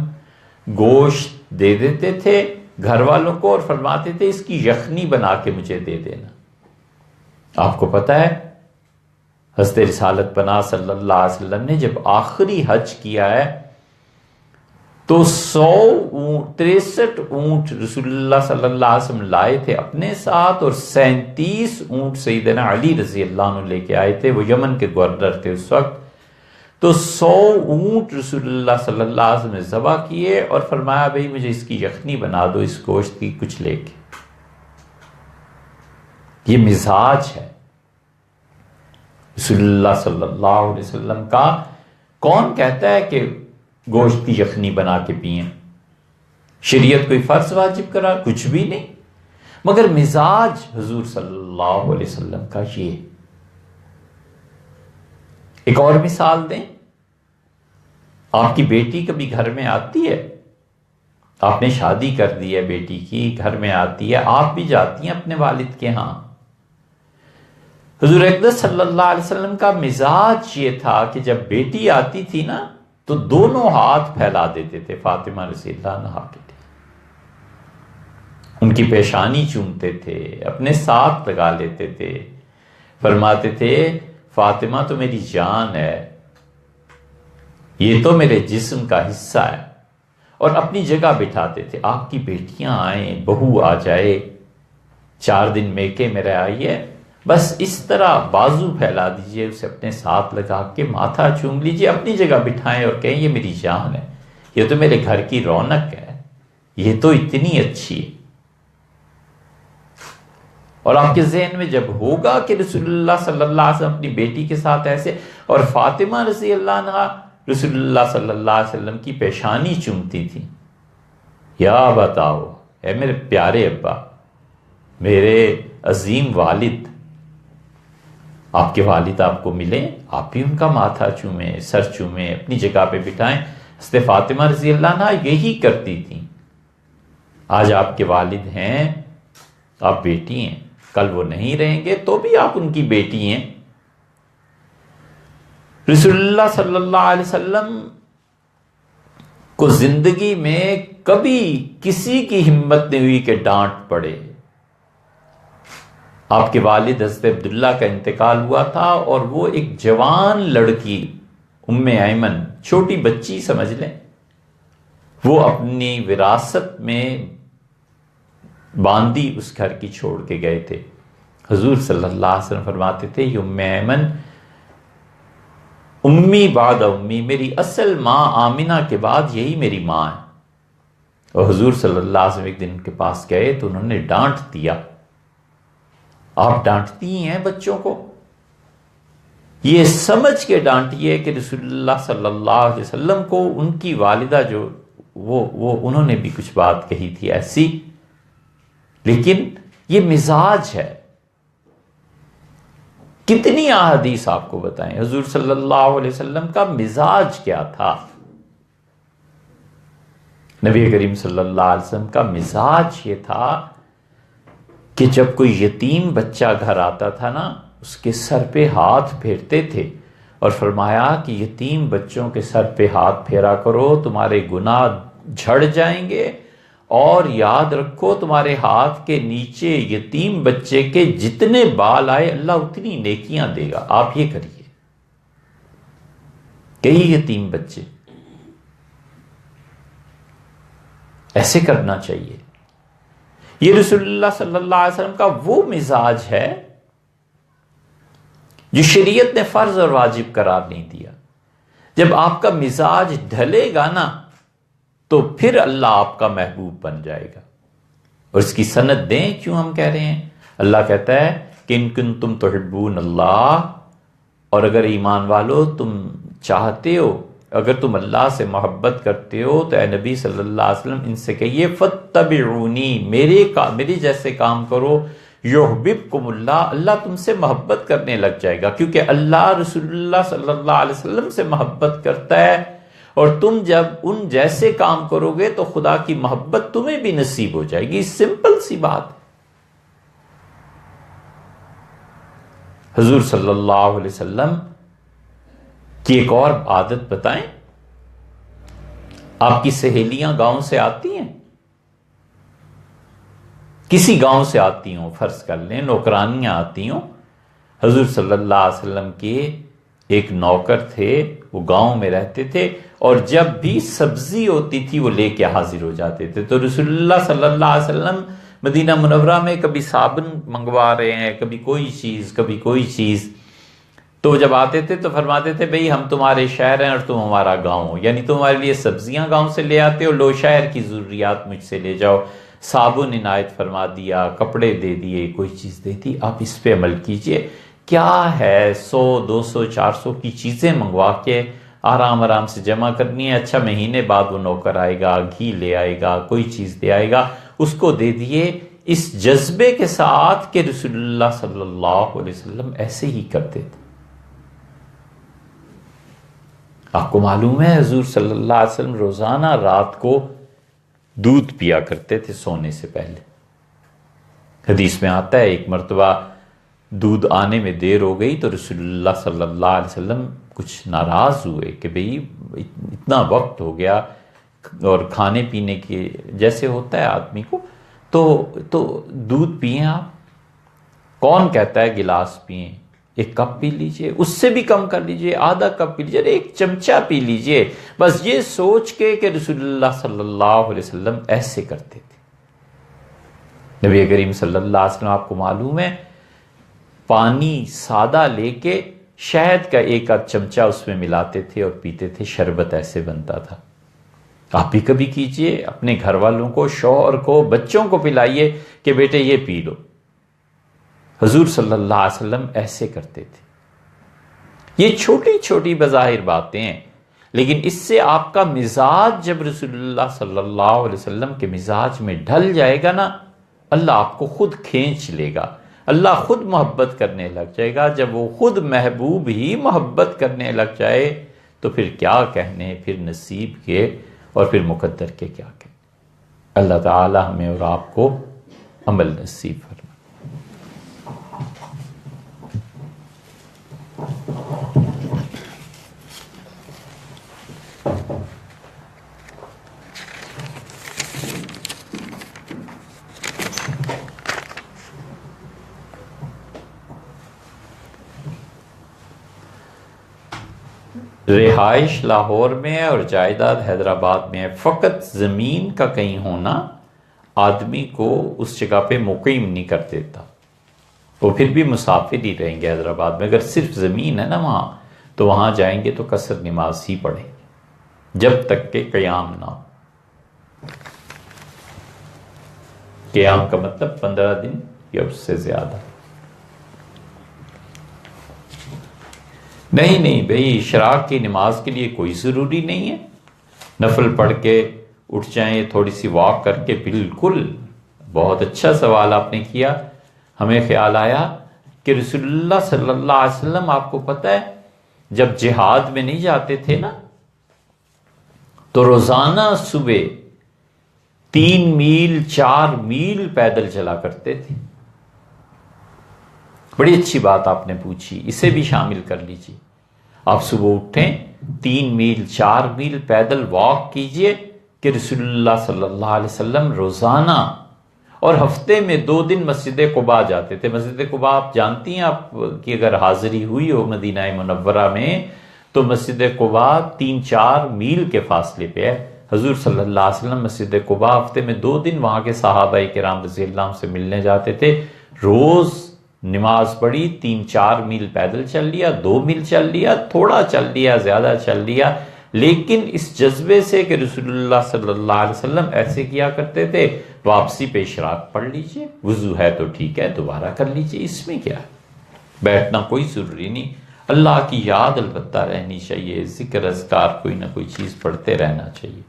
گوشت دے دیتے تھے گھر والوں کو اور فرماتے تھے اس کی یخنی بنا کے مجھے دے دینا. آپ کو پتہ ہے حضرت رسالت پناہ صلی اللہ علیہ وسلم نے جب آخری حج کیا ہے تو 163 اونٹ رسول اللہ صلی اللہ علیہ وسلم لائے تھے اپنے ساتھ، اور 37 اونٹ سیدنا علی رضی اللہ عنہ لے کے آئے تھے، وہ یمن کے گورنر تھے اس وقت. تو 100 اونٹ رسول اللہ صلی اللہ علیہ وسلم نے ذبح کیے اور فرمایا بھئی مجھے اس کی یخنی بنا دو اس گوشت کی کچھ لے کے. یہ مزاج ہے رسول اللہ صلی اللہ علیہ وسلم کا. کون کہتا ہے کہ گوشت کی یخنی بنا کے پئیں؟ شریعت کوئی فرض واجب کرا؟ کچھ بھی نہیں، مگر مزاج حضور صلی اللہ علیہ وسلم کا یہ. ایک اور مثال دیں، آپ کی بیٹی کبھی گھر میں آتی ہے، آپ نے شادی کر دی ہے بیٹی کی، گھر میں آتی ہے، آپ بھی جاتی ہیں اپنے والد کے ہاں. حضور اقدس صلی اللہ علیہ وسلم کا مزاج یہ تھا کہ جب بیٹی آتی تھی نا تو دونوں ہاتھ پھیلا دیتے تھے فاطمہ رضی اللہ عنہا کے لیے، ان کی پیشانی چومتے تھے، اپنے ساتھ لگا لیتے تھے، فرماتے تھے فاطمہ تو میری جان ہے، یہ تو میرے جسم کا حصہ ہے، اور اپنی جگہ بٹھاتے تھے. آپ کی بیٹیاں آئیں، بہو آ جائے، 4 دن میکے میں رہ آئیے، بس اس طرح بازو پھیلا دیجئے، اسے اپنے ساتھ لگا کے ماتھا چوم لیجئے، اپنی جگہ بٹھائیں اور کہیں یہ میری جان ہے، یہ تو میرے گھر کی رونق ہے، یہ تو اتنی اچھی ہے. اور آپ کے ذہن میں جب ہوگا کہ رسول اللہ صلی اللہ علیہ وسلم اپنی بیٹی کے ساتھ ایسے، اور فاطمہ رضی اللہ عنہا رسول اللہ صلی اللہ علیہ وسلم کی پیشانی چومتی تھی، یا بتاؤ اے میرے پیارے ابا، میرے عظیم والد، آپ کے والد آپ کو ملیں، آپ بھی ان کا ماتھا چومیں، سر چومیں، اپنی جگہ پہ بٹھائیں. حضرت فاطمہ رضی اللہ عنہا یہی کرتی تھیں. آج آپ کے والد ہیں، آپ بیٹی ہیں، کل وہ نہیں رہیں گے تو بھی آپ ان کی بیٹی ہیں. رسول اللہ صلی اللہ علیہ وسلم کو زندگی میں کبھی کسی کی ہمت نہیں ہوئی کہ ڈانٹ پڑے. آپ کے والد حضرت عبداللہ کا انتقال ہوا تھا، اور وہ ایک جوان لڑکی ام ایمن، چھوٹی بچی سمجھ لیں، وہ اپنی وراثت میں باندھی اس گھر کی چھوڑ کے گئے تھے. حضور صلی اللہ علیہ وسلم فرماتے تھے یہ ام ایمن امی بعد امی، میری اصل ماں آمنہ کے بعد یہی میری ماں ہے. اور حضور صلی اللہ علیہ وسلم ایک دن ان کے پاس گئے تو انہوں نے ڈانٹ دیا. آپ ڈانٹتی ہیں بچوں کو؟ یہ سمجھ کے ڈانٹیے کہ رسول اللہ صلی اللہ علیہ وسلم کو ان کی والدہ جو وہ انہوں نے بھی کچھ بات کہی تھی ایسی، لیکن یہ مزاج ہے. کتنی احادیث آپ کو بتائیں حضور صلی اللہ علیہ وسلم کا مزاج کیا تھا. نبی کریم صلی اللہ علیہ وسلم کا مزاج یہ تھا کہ جب کوئی یتیم بچہ گھر آتا تھا نا، اس کے سر پہ ہاتھ پھیرتے تھے اور فرمایا کہ یتیم بچوں کے سر پہ ہاتھ پھیرا کرو، تمہارے گناہ جھڑ جائیں گے، اور یاد رکھو تمہارے ہاتھ کے نیچے یتیم بچے کے جتنے بال آئے اللہ اتنی نیکیاں دے گا. آپ یہ کریے. کئی یتیم بچے، ایسے کرنا چاہیے. یہ رسول اللہ صلی اللہ علیہ وسلم کا وہ مزاج ہے جو شریعت نے فرض اور واجب قرار نہیں دیا. جب آپ کا مزاج ڈھلے گا نا تو پھر اللہ آپ کا محبوب بن جائے گا. اور اس کی سند دیں کیوں ہم کہہ رہے ہیں. اللہ کہتا ہے کہ ان کنتم تحبون اللہ، اور اگر ایمان والو تم چاہتے ہو، اگر تم اللہ سے محبت کرتے ہو تو اے نبی صلی اللہ علیہ وسلم ان سے کہیے فاتبعونی، میرے جیسے کام کرو، یحببکم اللہ، اللہ تم سے محبت کرنے لگ جائے گا. کیونکہ اللہ رسول اللہ صلی اللہ علیہ وسلم سے محبت کرتا ہے، اور تم جب ان جیسے کام کرو گے تو خدا کی محبت تمہیں بھی نصیب ہو جائے گی. سمپل سی بات. حضور صلی اللہ علیہ وسلم کی ایک اور عادت بتائیں. آپ کی سہیلیاں گاؤں سے آتی ہیں، کسی گاؤں سے آتی ہوں، فرض کر لیں نوکرانیاں آتی ہوں. حضور صلی اللہ علیہ وسلم کے ایک نوکر تھے، وہ گاؤں میں رہتے تھے، اور جب بھی سبزی ہوتی تھی وہ لے کے حاضر ہو جاتے تھے. تو رسول اللہ صلی اللہ علیہ وسلم مدینہ منورہ میں کبھی صابن منگوا رہے ہیں، کبھی کوئی چیز، تو جب آتے تھے تو فرماتے تھے بھئی ہم تمہارے شہر ہیں اور تم ہمارا گاؤں، یعنی تمہارے لیے سبزیاں گاؤں سے لے آتے ہو، لو شہر کی ضروریات مجھ سے لے جاؤ. صابن عنایت فرما دیا، کپڑے دے دیے، کوئی چیز دے دی، آپ اس پہ عمل کیجئے. کیا ہے 100 200 400 کی چیزیں منگوا کے آرام سے جمع کرنی ہے. اچھا مہینے بعد وہ نوکر آئے گا، گھی لے آئے گا، کوئی چیز دے آئے گا، اس کو دے دیے، اس جذبے کے ساتھ کہ رسول اللہ صلی اللہ علیہ وسلم ایسے ہی کرتے تھے. آپ کو معلوم ہے حضور صلی اللہ علیہ وسلم روزانہ رات کو دودھ پیا کرتے تھے سونے سے پہلے. حدیث میں آتا ہے ایک مرتبہ دودھ آنے میں دیر ہو گئی تو رسول اللہ صلی اللہ علیہ وسلم کچھ ناراض ہوئے کہ بھئی اتنا وقت ہو گیا اور کھانے پینے کے جیسے ہوتا ہے آدمی کو، تو دودھ پئیں آپ. کون کہتا ہے گلاس پئیں؟ 1 کپ پی لیجئے، اس سے بھی کم کر لیجئے، آدھا کپ پی لیجئے، 1 چمچہ پی لیجئے، بس یہ سوچ کے کہ رسول اللہ صلی اللہ علیہ وسلم ایسے کرتے تھے. نبی کریم صلی اللہ علیہ وسلم آپ کو معلوم ہے پانی سادہ لے کے شہد کا 1 آدھ چمچہ اس میں ملاتے تھے اور پیتے تھے، شربت ایسے بنتا تھا. آپ بھی کبھی کیجئے، اپنے گھر والوں کو، شوہر کو، بچوں کو پلائیے کہ بیٹے یہ پی لو. حضور صلی اللہ علیہ وسلم ایسے کرتے تھے. یہ چھوٹی چھوٹی بظاہر باتیں ہیں، لیکن اس سے آپ کا مزاج جب رسول اللہ صلی اللہ علیہ وسلم کے مزاج میں ڈھل جائے گا نا، اللہ آپ کو خود کھینچ لے گا، اللہ خود محبت کرنے لگ جائے گا. جب وہ خود محبوب ہی محبت کرنے لگ جائے تو پھر کیا کہنے، پھر نصیب کے اور پھر مقدر کے کیا کہنے. اللہ تعالی ہمیں اور آپ کو عمل نصیب فرمائے. رہائش لاہور میں ہے اور جائیداد حیدرآباد میں ہے. فقط زمین کا کہیں ہونا آدمی کو اس جگہ پہ مقیم نہیں کر دیتا، وہ پھر بھی مسافر ہی رہیں گے حیدرآباد میں. اگر صرف زمین ہے نا وہاں، تو وہاں جائیں گے تو قصر نماز ہی پڑھیں گے جب تک کہ قیام نہ ہو. قیام کا مطلب 15 دن یا اس سے زیادہ. نہیں بھئی، اشراق کی نماز کے لیے کوئی ضروری نہیں ہے نفل پڑھ کے اٹھ جائیں، تھوڑی سی واک کر کے. بالکل، بہت اچھا سوال آپ نے کیا. ہمیں خیال آیا کہ رسول اللہ صلی اللہ علیہ وسلم، آپ کو پتہ ہے جب جہاد میں نہیں جاتے تھے نا تو روزانہ صبح 3 میل 4 میل پیدل چلا کرتے تھے. بڑی اچھی بات آپ نے پوچھی، اسے بھی شامل کر لیجیے. آپ صبح اٹھیں 3 میل 4 میل پیدل واک کیجئے کہ رسول اللہ صلی اللہ علیہ وسلم روزانہ اور ہفتے میں 2 دن مسجد قباء جاتے تھے. مسجد قباء آپ جانتی ہیں، آپ کی اگر حاضری ہوئی ہو مدینہ منورہ میں تو مسجد قباء 3-4 میل کے فاصلے پہ ہے. حضور صلی اللہ علیہ وسلم مسجد قباء ہفتے میں 2 دن وہاں کے صحابہ کرام رضی اللہ عنہ سے ملنے جاتے تھے. روز نماز پڑھی، 3-4 میل پیدل چل لیا، 2 میل چل لیا، تھوڑا چل لیا، زیادہ چل لیا، لیکن اس جذبے سے کہ رسول اللہ صلی اللہ علیہ وسلم ایسے کیا کرتے تھے. واپسی پہ اشراق پڑھ لیجئے، وضو ہے تو ٹھیک ہے دوبارہ کر لیجئے، اس میں کیا ہے. بیٹھنا کوئی ضروری نہیں. اللہ کی یاد البتہ رہنی چاہیے، ذکر اذکار کوئی نہ کوئی چیز پڑھتے رہنا چاہیے.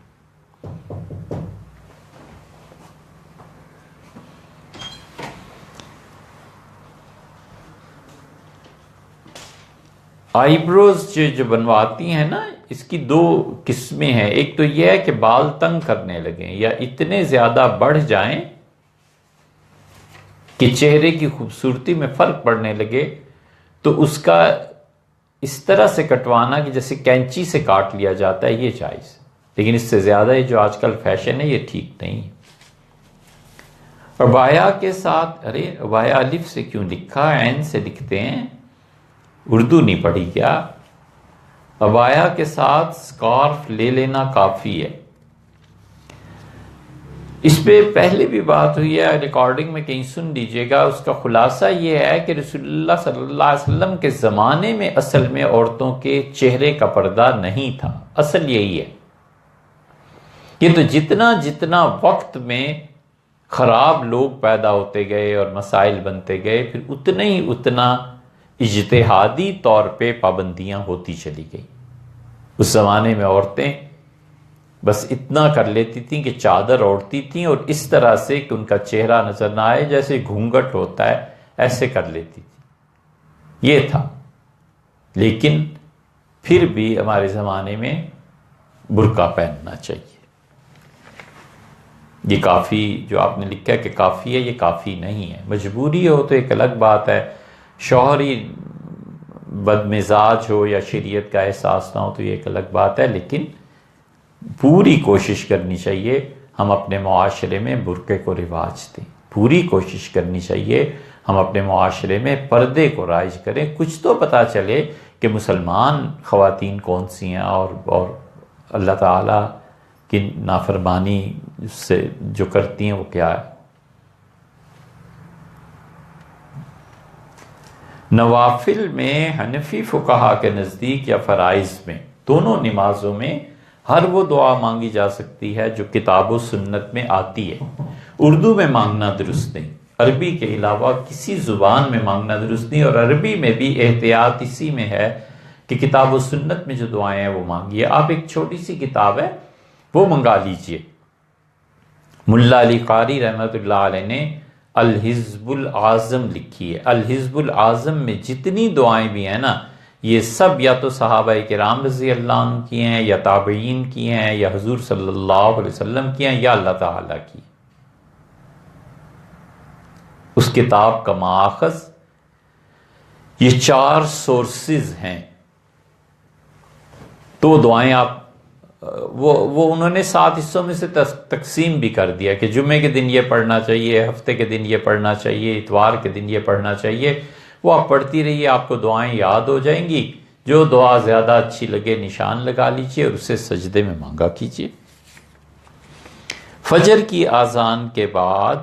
آئی بروز جو بنواتی ہیں نا، اس کی 2 قسمیں ہیں. ایک تو یہ ہے کہ بال تنگ کرنے لگیں یا اتنے زیادہ بڑھ جائیں کہ چہرے کی خوبصورتی میں فرق پڑنے لگے، تو اس کا اس طرح سے کٹوانا کہ جیسے کینچی سے کاٹ لیا جاتا ہے، یہ جائز. لیکن اس سے زیادہ یہ جو آج کل فیشن ہے یہ ٹھیک نہیں ہے. عبایا کے ساتھ، ارے عبایا الف سے کیوں لکھا، عین سے لکھتے ہیں، اردو نہیں پڑھی کیا؟ عبایا کے ساتھ سکارف لے لینا کافی ہے. اس پہ پہلے بھی بات ہوئی ہے، ریکارڈنگ میں کہیں سن لیجئے گا. اس کا خلاصہ یہ ہے کہ رسول اللہ صلی اللہ علیہ وسلم کے زمانے میں اصل میں عورتوں کے چہرے کا پردہ نہیں تھا. اصل یہی ہے. یہ تو جتنا وقت میں خراب لوگ پیدا ہوتے گئے اور مسائل بنتے گئے، پھر اتنا اجتہادی طور پہ پابندیاں ہوتی چلی گئی. اس زمانے میں عورتیں بس اتنا کر لیتی تھیں کہ چادر اوڑھتی تھیں اور اس طرح سے کہ ان کا چہرہ نظر نہ آئے، جیسے گھونگھٹ ہوتا ہے ایسے کر لیتی تھی. یہ تھا. لیکن پھر بھی ہمارے زمانے میں برقع پہننا چاہیے. یہ کافی جو آپ نے لکھا ہے کہ کافی ہے، یہ کافی نہیں ہے. مجبوری ہو تو ایک الگ بات ہے، شوہر ہی بد مزاج ہو یا شریعت کا احساس نہ ہو تو یہ ایک الگ بات ہے. لیکن پوری کوشش کرنی چاہیے ہم اپنے معاشرے میں برقعے کو رواج دیں. پوری کوشش کرنی چاہیے ہم اپنے معاشرے میں پردے کو رائج کریں. کچھ تو پتہ چلے کہ مسلمان خواتین کون سی ہیں اور اللہ تعالیٰ کی نافرمانی سے جو کرتی ہیں وہ کیا ہے. نوافل میں حنفی فقہا کے نزدیک یا فرائض میں، دونوں نمازوں میں ہر وہ دعا مانگی جا سکتی ہے جو کتاب و سنت میں آتی ہے. اردو میں مانگنا درست نہیں، عربی کے علاوہ کسی زبان میں مانگنا درست نہیں. اور عربی میں بھی احتیاط اسی میں ہے کہ کتاب و سنت میں جو دعائیں ہیں وہ مانگیے. آپ ایک چھوٹی سی کتاب ہے وہ منگا لیجئے. ملا علی قاری رحمۃ اللہ علیہ نے الحزب العظم لکھی ہے. الحزب العظم میں جتنی دعائیں بھی ہیں نا، یہ سب یا تو صحابہ کرام رضی اللہ عنہ کی ہیں، یا تابعین کی ہیں، یا حضور صلی اللہ علیہ وسلم کی ہیں، یا اللہ تعالیٰ کی. اس کتاب کا ماخذ یہ 4 سورسز ہیں. تو دعائیں آپ وہ انہوں نے 7 حصوں میں سے تقسیم بھی کر دیا کہ جمعے کے دن یہ پڑھنا چاہیے، ہفتے کے دن یہ پڑھنا چاہیے، اتوار کے دن یہ پڑھنا چاہیے. وہ آپ پڑھتی رہیے، آپ کو دعائیں یاد ہو جائیں گی. جو دعا زیادہ اچھی لگے نشان لگا لیجیے اور اسے سجدے میں مانگا کیجیے. فجر کی اذان کے بعد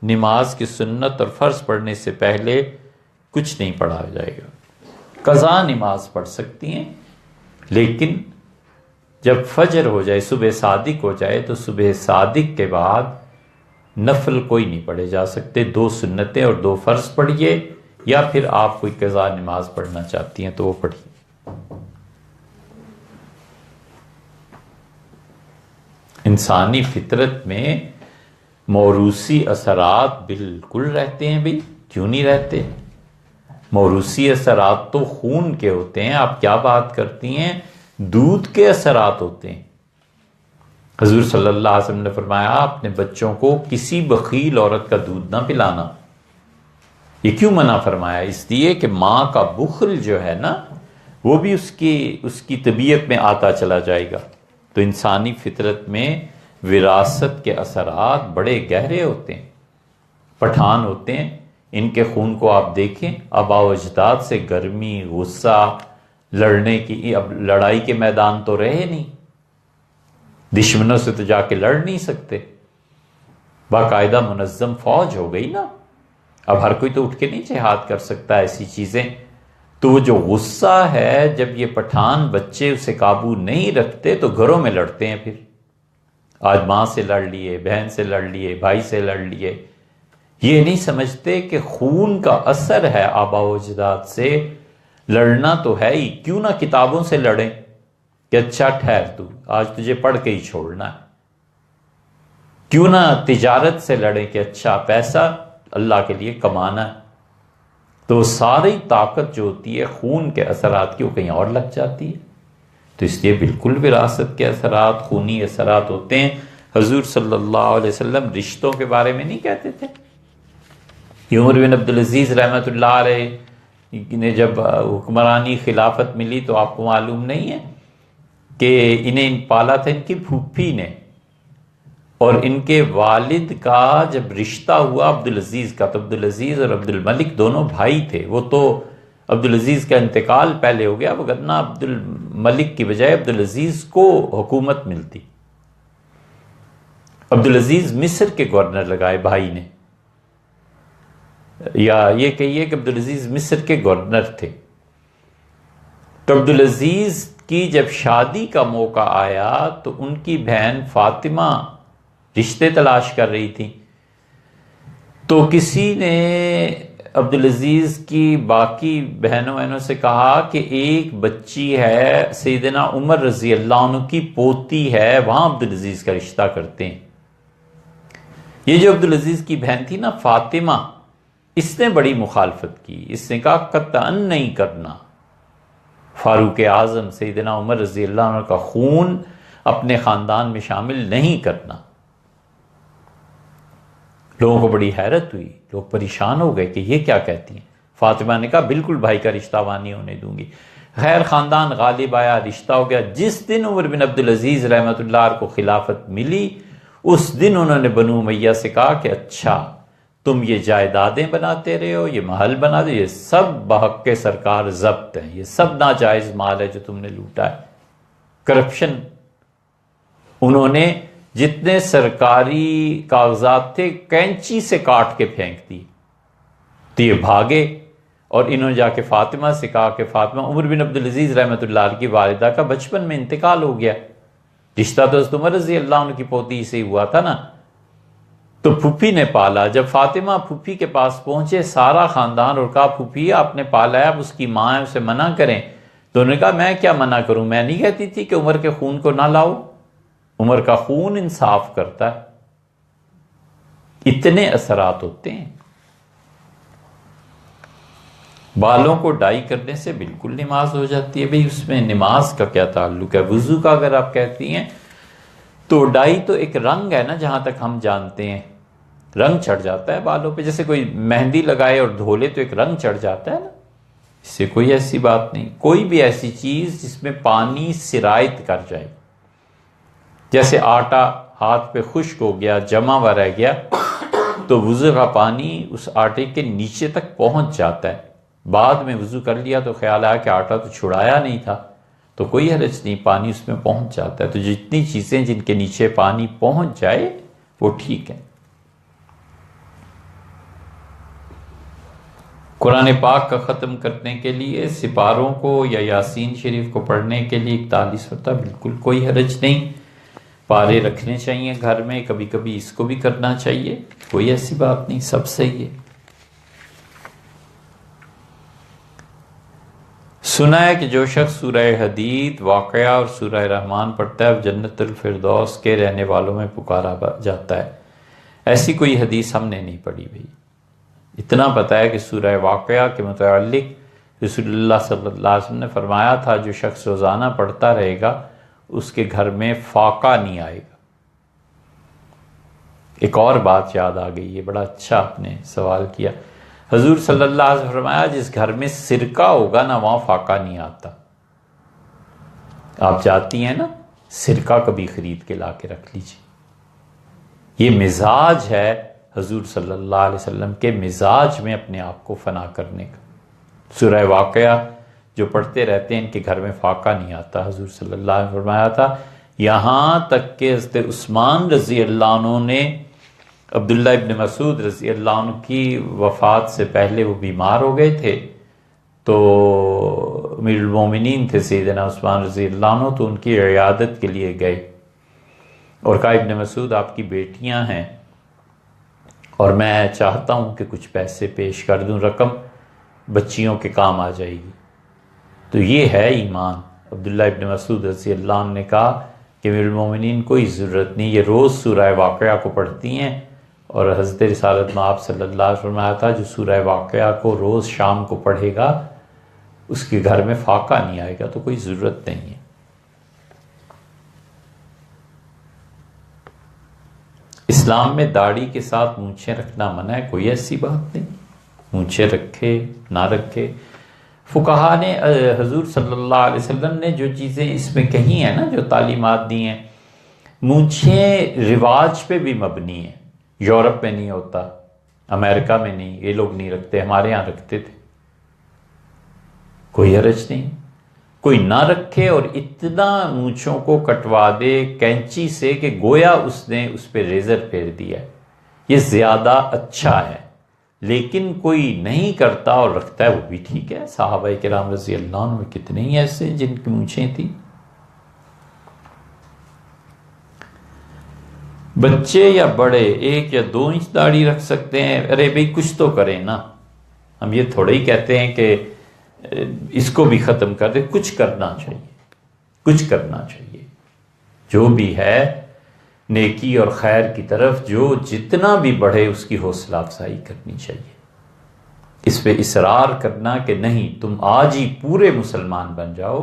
نماز کی سنت اور فرض پڑھنے سے پہلے کچھ نہیں پڑھا جائے گا. قضا نماز پڑھ سکتی ہیں، لیکن جب فجر ہو جائے، صبح صادق ہو جائے، تو صبح صادق کے بعد نفل کوئی نہیں پڑھے جا سکتے، 2 سنتیں اور 2 فرض پڑھیے، یا پھر آپ کوئی قضا نماز پڑھنا چاہتی ہیں تو وہ پڑھیے۔ انسانی فطرت میں موروثی اثرات بالکل رہتے ہیں بھئی، کیوں نہیں رہتے؟ موروثی اثرات تو خون کے ہوتے ہیں، آپ کیا بات کرتی ہیں؟ دودھ کے اثرات ہوتے ہیں۔ حضور صلی اللہ علیہ وسلم نے فرمایا اپنے بچوں کو کسی بخیل عورت کا دودھ نہ پلانا۔ یہ کیوں منع فرمایا؟ اس لیے کہ ماں کا بخل جو ہے نا وہ بھی اس کی طبیعت میں آتا چلا جائے گا۔ تو انسانی فطرت میں وراثت کے اثرات بڑے گہرے ہوتے ہیں۔ پٹھان ہوتے ہیں، ان کے خون کو آپ دیکھیں، آباء و اجداد سے گرمی، غصہ، لڑنے کی، اب لڑائی کے میدان تو رہے نہیں، دشمنوں سے تو جا کے لڑ نہیں سکتے، باقاعدہ منظم فوج ہو گئی نا، اب ہر کوئی تو اٹھ کے نہیں جہاد کر سکتا ایسی چیزیں۔ تو وہ جو غصہ ہے، جب یہ پٹھان بچے اسے قابو نہیں رکھتے تو گھروں میں لڑتے ہیں۔ پھر آج ماں سے لڑ لیے، بہن سے لڑ لیے، بھائی سے لڑ لیے، یہ نہیں سمجھتے کہ خون کا اثر ہے آباء و اجداد سے، لڑنا تو ہے ہی، کیوں نہ کتابوں سے لڑیں کہ اچھا ٹھہر تو آج تجھے پڑھ کے ہی چھوڑنا ہے، کیوں نہ تجارت سے لڑیں کہ اچھا پیسہ اللہ کے لیے کمانا ہے۔ تو ساری طاقت جو ہوتی ہے خون کے اثرات کی وہ کہیں اور لگ جاتی ہے۔ تو اس لیے بالکل وراثت کے اثرات، خونی اثرات ہوتے ہیں۔ حضور صلی اللہ علیہ وسلم رشتوں کے بارے میں نہیں کہتے تھے؟ یہ عمر بن عبدالعزیز رحمۃ اللہ علیہ نے جب حکمرانی خلافت ملی تو آپ کو معلوم نہیں ہے کہ انہیں پالا تھا ان کی پھوپھی نے، اور ان کے والد کا جب رشتہ ہوا عبدالعزیز کا، تو عبدالعزیز اور عبد الملک دونوں بھائی تھے۔ وہ تو عبدالعزیز کا انتقال پہلے ہو گیا، وگرنہ عبد الملک کی بجائے عبدالعزیز کو حکومت ملتی۔ عبدالعزیز مصر کے گورنر لگائے بھائی نے، یا یہ کہیے کہ عبدالعزیز مصر کے گورنر تھے۔ تو عبدالعزیز کی جب شادی کا موقع آیا تو ان کی بہن فاطمہ رشتے تلاش کر رہی تھی، تو کسی نے عبدالعزیز کی باقی بہنوں سے کہا کہ ایک بچی ہے سیدنا عمر رضی اللہ عنہ کی پوتی ہے، وہاں عبدالعزیز کا رشتہ کرتے ہیں۔ یہ جو عبدالعزیز کی بہن تھی نا فاطمہ، اس نے بڑی مخالفت کی، اس نے کہا قطعاً نہیں کرنا، فاروق اعظم سیدنا عمر رضی اللہ عنہ کا خون اپنے خاندان میں شامل نہیں کرنا۔ لوگوں کو بڑی حیرت ہوئی، لوگ پریشان ہو گئے کہ یہ کیا کہتی ہیں۔ فاطمہ نے کہا بالکل بھائی کا رشتہ وہاں نہیں ہونے دوں گی۔ خیر خاندان غالب آیا، رشتہ ہو گیا۔ جس دن عمر بن عبدالعزیز رحمۃ اللہ علیہ کو خلافت ملی، اس دن انہوں نے بنو امیہ سے کہا کہ اچھا تم یہ جائیدادیں بناتے رہے ہو، یہ محل بنا دے، یہ سب بحق کے سرکار ضبط ہیں، یہ سب ناجائز مال ہے جو تم نے لوٹا ہے۔ کرپشن، انہوں نے جتنے سرکاری کاغذات تھے کینچی سے کاٹ کے پھینک دی۔ تو یہ بھاگے اور انہوں نے جا کے فاطمہ سے کہا کہ فاطمہ، عمر بن عبدالعزیز رحمۃ اللہ علیہ کی والدہ کا بچپن میں انتقال ہو گیا، رشتہ تو حضرت عمر رضی اللہ عنہ کی پوتی سے ہی ہوا تھا نا، تو پھوپھی نے پالا۔ جب فاطمہ پھوپھی کے پاس پہنچے سارا خاندان، اور کہا پھوپھی آپ نے پالا ہے، اب اس کی ماں ہے، اسے منع کریں۔ تو انہوں نے کہا میں کیا منع کروں، میں نہیں کہتی تھی کہ عمر کے خون کو نہ لاؤ، عمر کا خون انصاف کرتا ہے۔ اتنے اثرات ہوتے ہیں۔ بالوں کو ڈائی کرنے سے بالکل نماز ہو جاتی ہے، بھئی اس میں نماز کا کیا تعلق ہے؟ وضو کا اگر آپ کہتی ہیں تو ڈائی تو ایک رنگ ہے نا، جہاں تک ہم جانتے ہیں رنگ چڑھ جاتا ہے بالوں پہ، جیسے کوئی مہندی لگائے اور دھو لے تو ایک رنگ چڑھ جاتا ہے نا، اس سے کوئی ایسی بات نہیں۔ کوئی بھی ایسی چیز جس میں پانی سرایت کر جائے، جیسے آٹا ہاتھ پہ خشک ہو گیا، جمع ہوا رہ گیا، تو وضو کا پانی اس آٹے کے نیچے تک پہنچ جاتا ہے، بعد میں وضو کر لیا تو خیال آیا کہ آٹا تو چھڑایا نہیں تھا، تو کوئی حرج نہیں، پانی اس میں پہنچ جاتا ہے۔ تو جتنی چیزیں جن کے نیچے پانی پہنچ جائے وہ ٹھیک ہے۔ قرآن پاک کا ختم کرنے کے لیے سپاروں کو یا یاسین شریف کو پڑھنے کے لیے 41 مرتبہ بالکل کوئی حرج نہیں۔ پارے رکھنے چاہیے گھر میں، کبھی کبھی اس کو بھی کرنا چاہیے، کوئی ایسی بات نہیں، سب صحیح ہے۔ سنا ہے کہ جو شخص سورہ حدید، واقعہ اور سورہ رحمان پڑھتا ہے وہ جنت الفردوس کے رہنے والوں میں پکارا جاتا ہے۔ ایسی کوئی حدیث ہم نے نہیں پڑھی بھئی۔ اتنا پتہ ہے کہ سورہ واقعہ کے متعلق رسول اللہ صلی اللہ علیہ وسلم نے فرمایا تھا جو شخص روزانہ پڑھتا رہے گا اس کے گھر میں فاقہ نہیں آئے گا۔ ایک اور بات یاد آ گئی، یہ بڑا اچھا آپ نے سوال کیا۔ حضور صلی اللہ علیہ وسلم فرمایا جس گھر میں سرکہ ہوگا نا وہاں فاقہ نہیں آتا۔ آپ جاتی ہیں نا، سرکہ کبھی خرید کے لا کے رکھ لیجیے۔ یہ مزاج ہے حضور صلی اللہ علیہ وسلم کے مزاج میں اپنے آپ کو فنا کرنے کا۔ سورہ واقعہ جو پڑھتے رہتے ہیں ان کے گھر میں فاقہ نہیں آتا۔ حضور صلی اللہ علیہ وسلم فرمایا تھا یہاں تک کہ حضرت عثمان رضی اللہ عنہ نے عبداللہ ابن مسعود رضی اللہ عنہ کی وفات سے پہلے وہ بیمار ہو گئے تھے، تو امیر المومنین تھے سیدنا عثمان رضی اللہ عنہ، تو ان کی عیادت کے لیے گئے اور کہا ابن مسعود آپ کی بیٹیاں ہیں اور میں چاہتا ہوں کہ کچھ پیسے پیش کر دوں، رقم بچیوں کے کام آ جائے گی۔ تو یہ ہے ایمان۔ عبداللہ ابن مسعود رضی اللہ عنہ نے کہا کہ امیر المومنین کوئی ضرورت نہیں، یہ روز سورہ واقعہ کو پڑھتی ہیں، اور حضرت رسالت میں آپ صلی اللہ علیہ وسلم آیا تھا جو سورہ واقعہ کو روز شام کو پڑھے گا اس کے گھر میں فاقہ نہیں آئے گا، تو کوئی ضرورت نہیں ہے۔ اسلام میں داڑھی کے ساتھ مونچھیں رکھنا منع ہے، کوئی ایسی بات نہیں، مونچھیں رکھے نہ رکھے۔ فقہا نے حضور صلی اللہ علیہ وسلم نے جو چیزیں اس میں کہی ہیں نا، جو تعلیمات دی ہیں، مونچھیں رواج پہ بھی مبنی ہیں۔ یورپ میں نہیں ہوتا، امریکہ میں نہیں، یہ لوگ نہیں رکھتے، ہمارے ہاں رکھتے تھے، کوئی حرج نہیں۔ کوئی نہ رکھے اور اتنا مونچھوں کو کٹوا دے کینچی سے کہ گویا اس نے اس پہ ریزر پھیر دیا ہے، یہ زیادہ اچھا ہے۔ لیکن کوئی نہیں کرتا اور رکھتا ہے وہ بھی ٹھیک ہے۔ صحابہ کرام رضی اللہ عنہ میں کتنے ہی ایسے جن کی مونچھیں تھیں۔ بچے یا بڑے 1 یا 2 انچ داڑھی رکھ سکتے ہیں، ارے بھئی کچھ تو کریں نا، ہم یہ تھوڑے ہی کہتے ہیں کہ اس کو بھی ختم کر دیں، کچھ کرنا چاہیے، کچھ کرنا چاہیے۔ جو بھی ہے نیکی اور خیر کی طرف جو جتنا بھی بڑھے اس کی حوصلہ افزائی کرنی چاہیے، اس پہ اصرار کرنا کہ نہیں تم آج ہی پورے مسلمان بن جاؤ،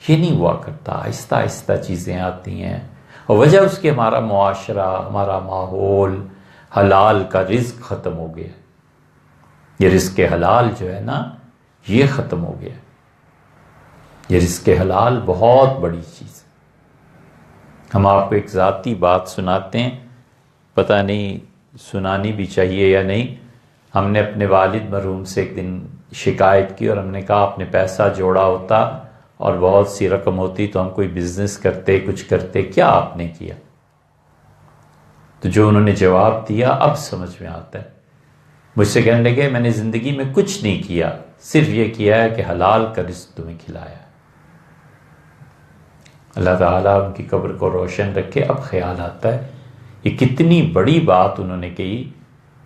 یہ نہیں ہوا کرتا۔ آہستہ آہستہ چیزیں آتی ہیں، اور وجہ اس کی ہمارا معاشرہ، ہمارا ماحول، حلال کا رزق ختم ہو گیا۔ یہ رزق حلال جو ہے نا یہ ختم ہو گیا۔ یہ رزق حلال بہت بڑی چیز ہے۔ ہم آپ کو ایک ذاتی بات سناتے ہیں، پتہ نہیں سنانی بھی چاہیے یا نہیں۔ ہم نے اپنے والد مرحوم سے ایک دن شکایت کی اور ہم نے کہا آپ نے پیسہ جوڑا ہوتا اور بہت سی رقم ہوتی تو ہم کوئی بزنس کرتے، کچھ کرتے، کیا آپ نے کیا؟ تو جو انہوں نے جواب دیا اب سمجھ میں آتا ہے۔ مجھ سے کہنے لگے میں نے زندگی میں کچھ نہیں کیا، صرف یہ کیا ہے کہ حلال کا رزق تمہیں کھلایا۔ اللہ تعالیٰ ان کی قبر کو روشن رکھے۔ اب خیال آتا ہے یہ کتنی بڑی بات انہوں نے کہی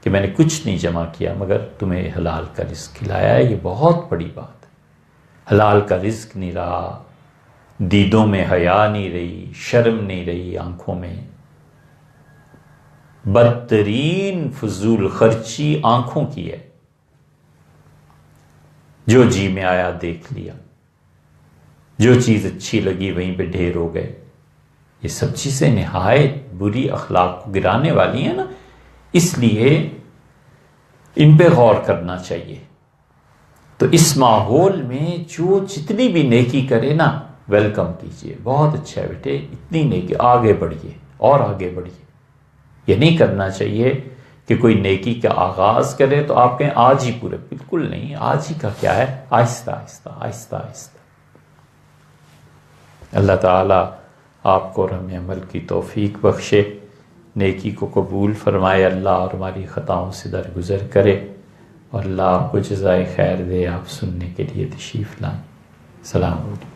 کہ میں نے کچھ نہیں جمع کیا مگر تمہیں حلال کا رزق کھلایا ہے، یہ بہت بڑی بات ہے۔ حلال کا رزق نہیں رہا، دیدوں میں حیا نہیں رہی، شرم نہیں رہی آنکھوں میں، بدترین فضول خرچی آنکھوں کی ہے، جو جی میں آیا دیکھ لیا، جو چیز اچھی لگی وہیں پہ ڈھیر ہو گئے۔ یہ سب چیزیں نہایت بری اخلاق کو گرانے والی ہیں نا، اس لیے ان پہ غور کرنا چاہیے۔ تو اس ماحول میں جو جتنی بھی نیکی کرے نا ویلکم کیجئے، بہت اچھا ہے بیٹے، اتنی نیکی، آگے بڑھیے اور آگے بڑھیے۔ یہ نہیں کرنا چاہیے کہ کوئی نیکی کا آغاز کرے تو آپ کہیں آج ہی پورے، بالکل نہیں، آج ہی کا کیا ہے، آہستہ آہستہ آہستہ آہستہ۔ اللہ تعالیٰ آپ کو اور ہمیں عمل کی توفیق بخشے، نیکی کو قبول فرمائے اللہ، اور ہماری خطاؤں سے درگزر کرے، اور اللہ آپ کو جزائے خیر دے۔ آپ سننے کے لیے تشریف لائیں۔ السلام علیکم۔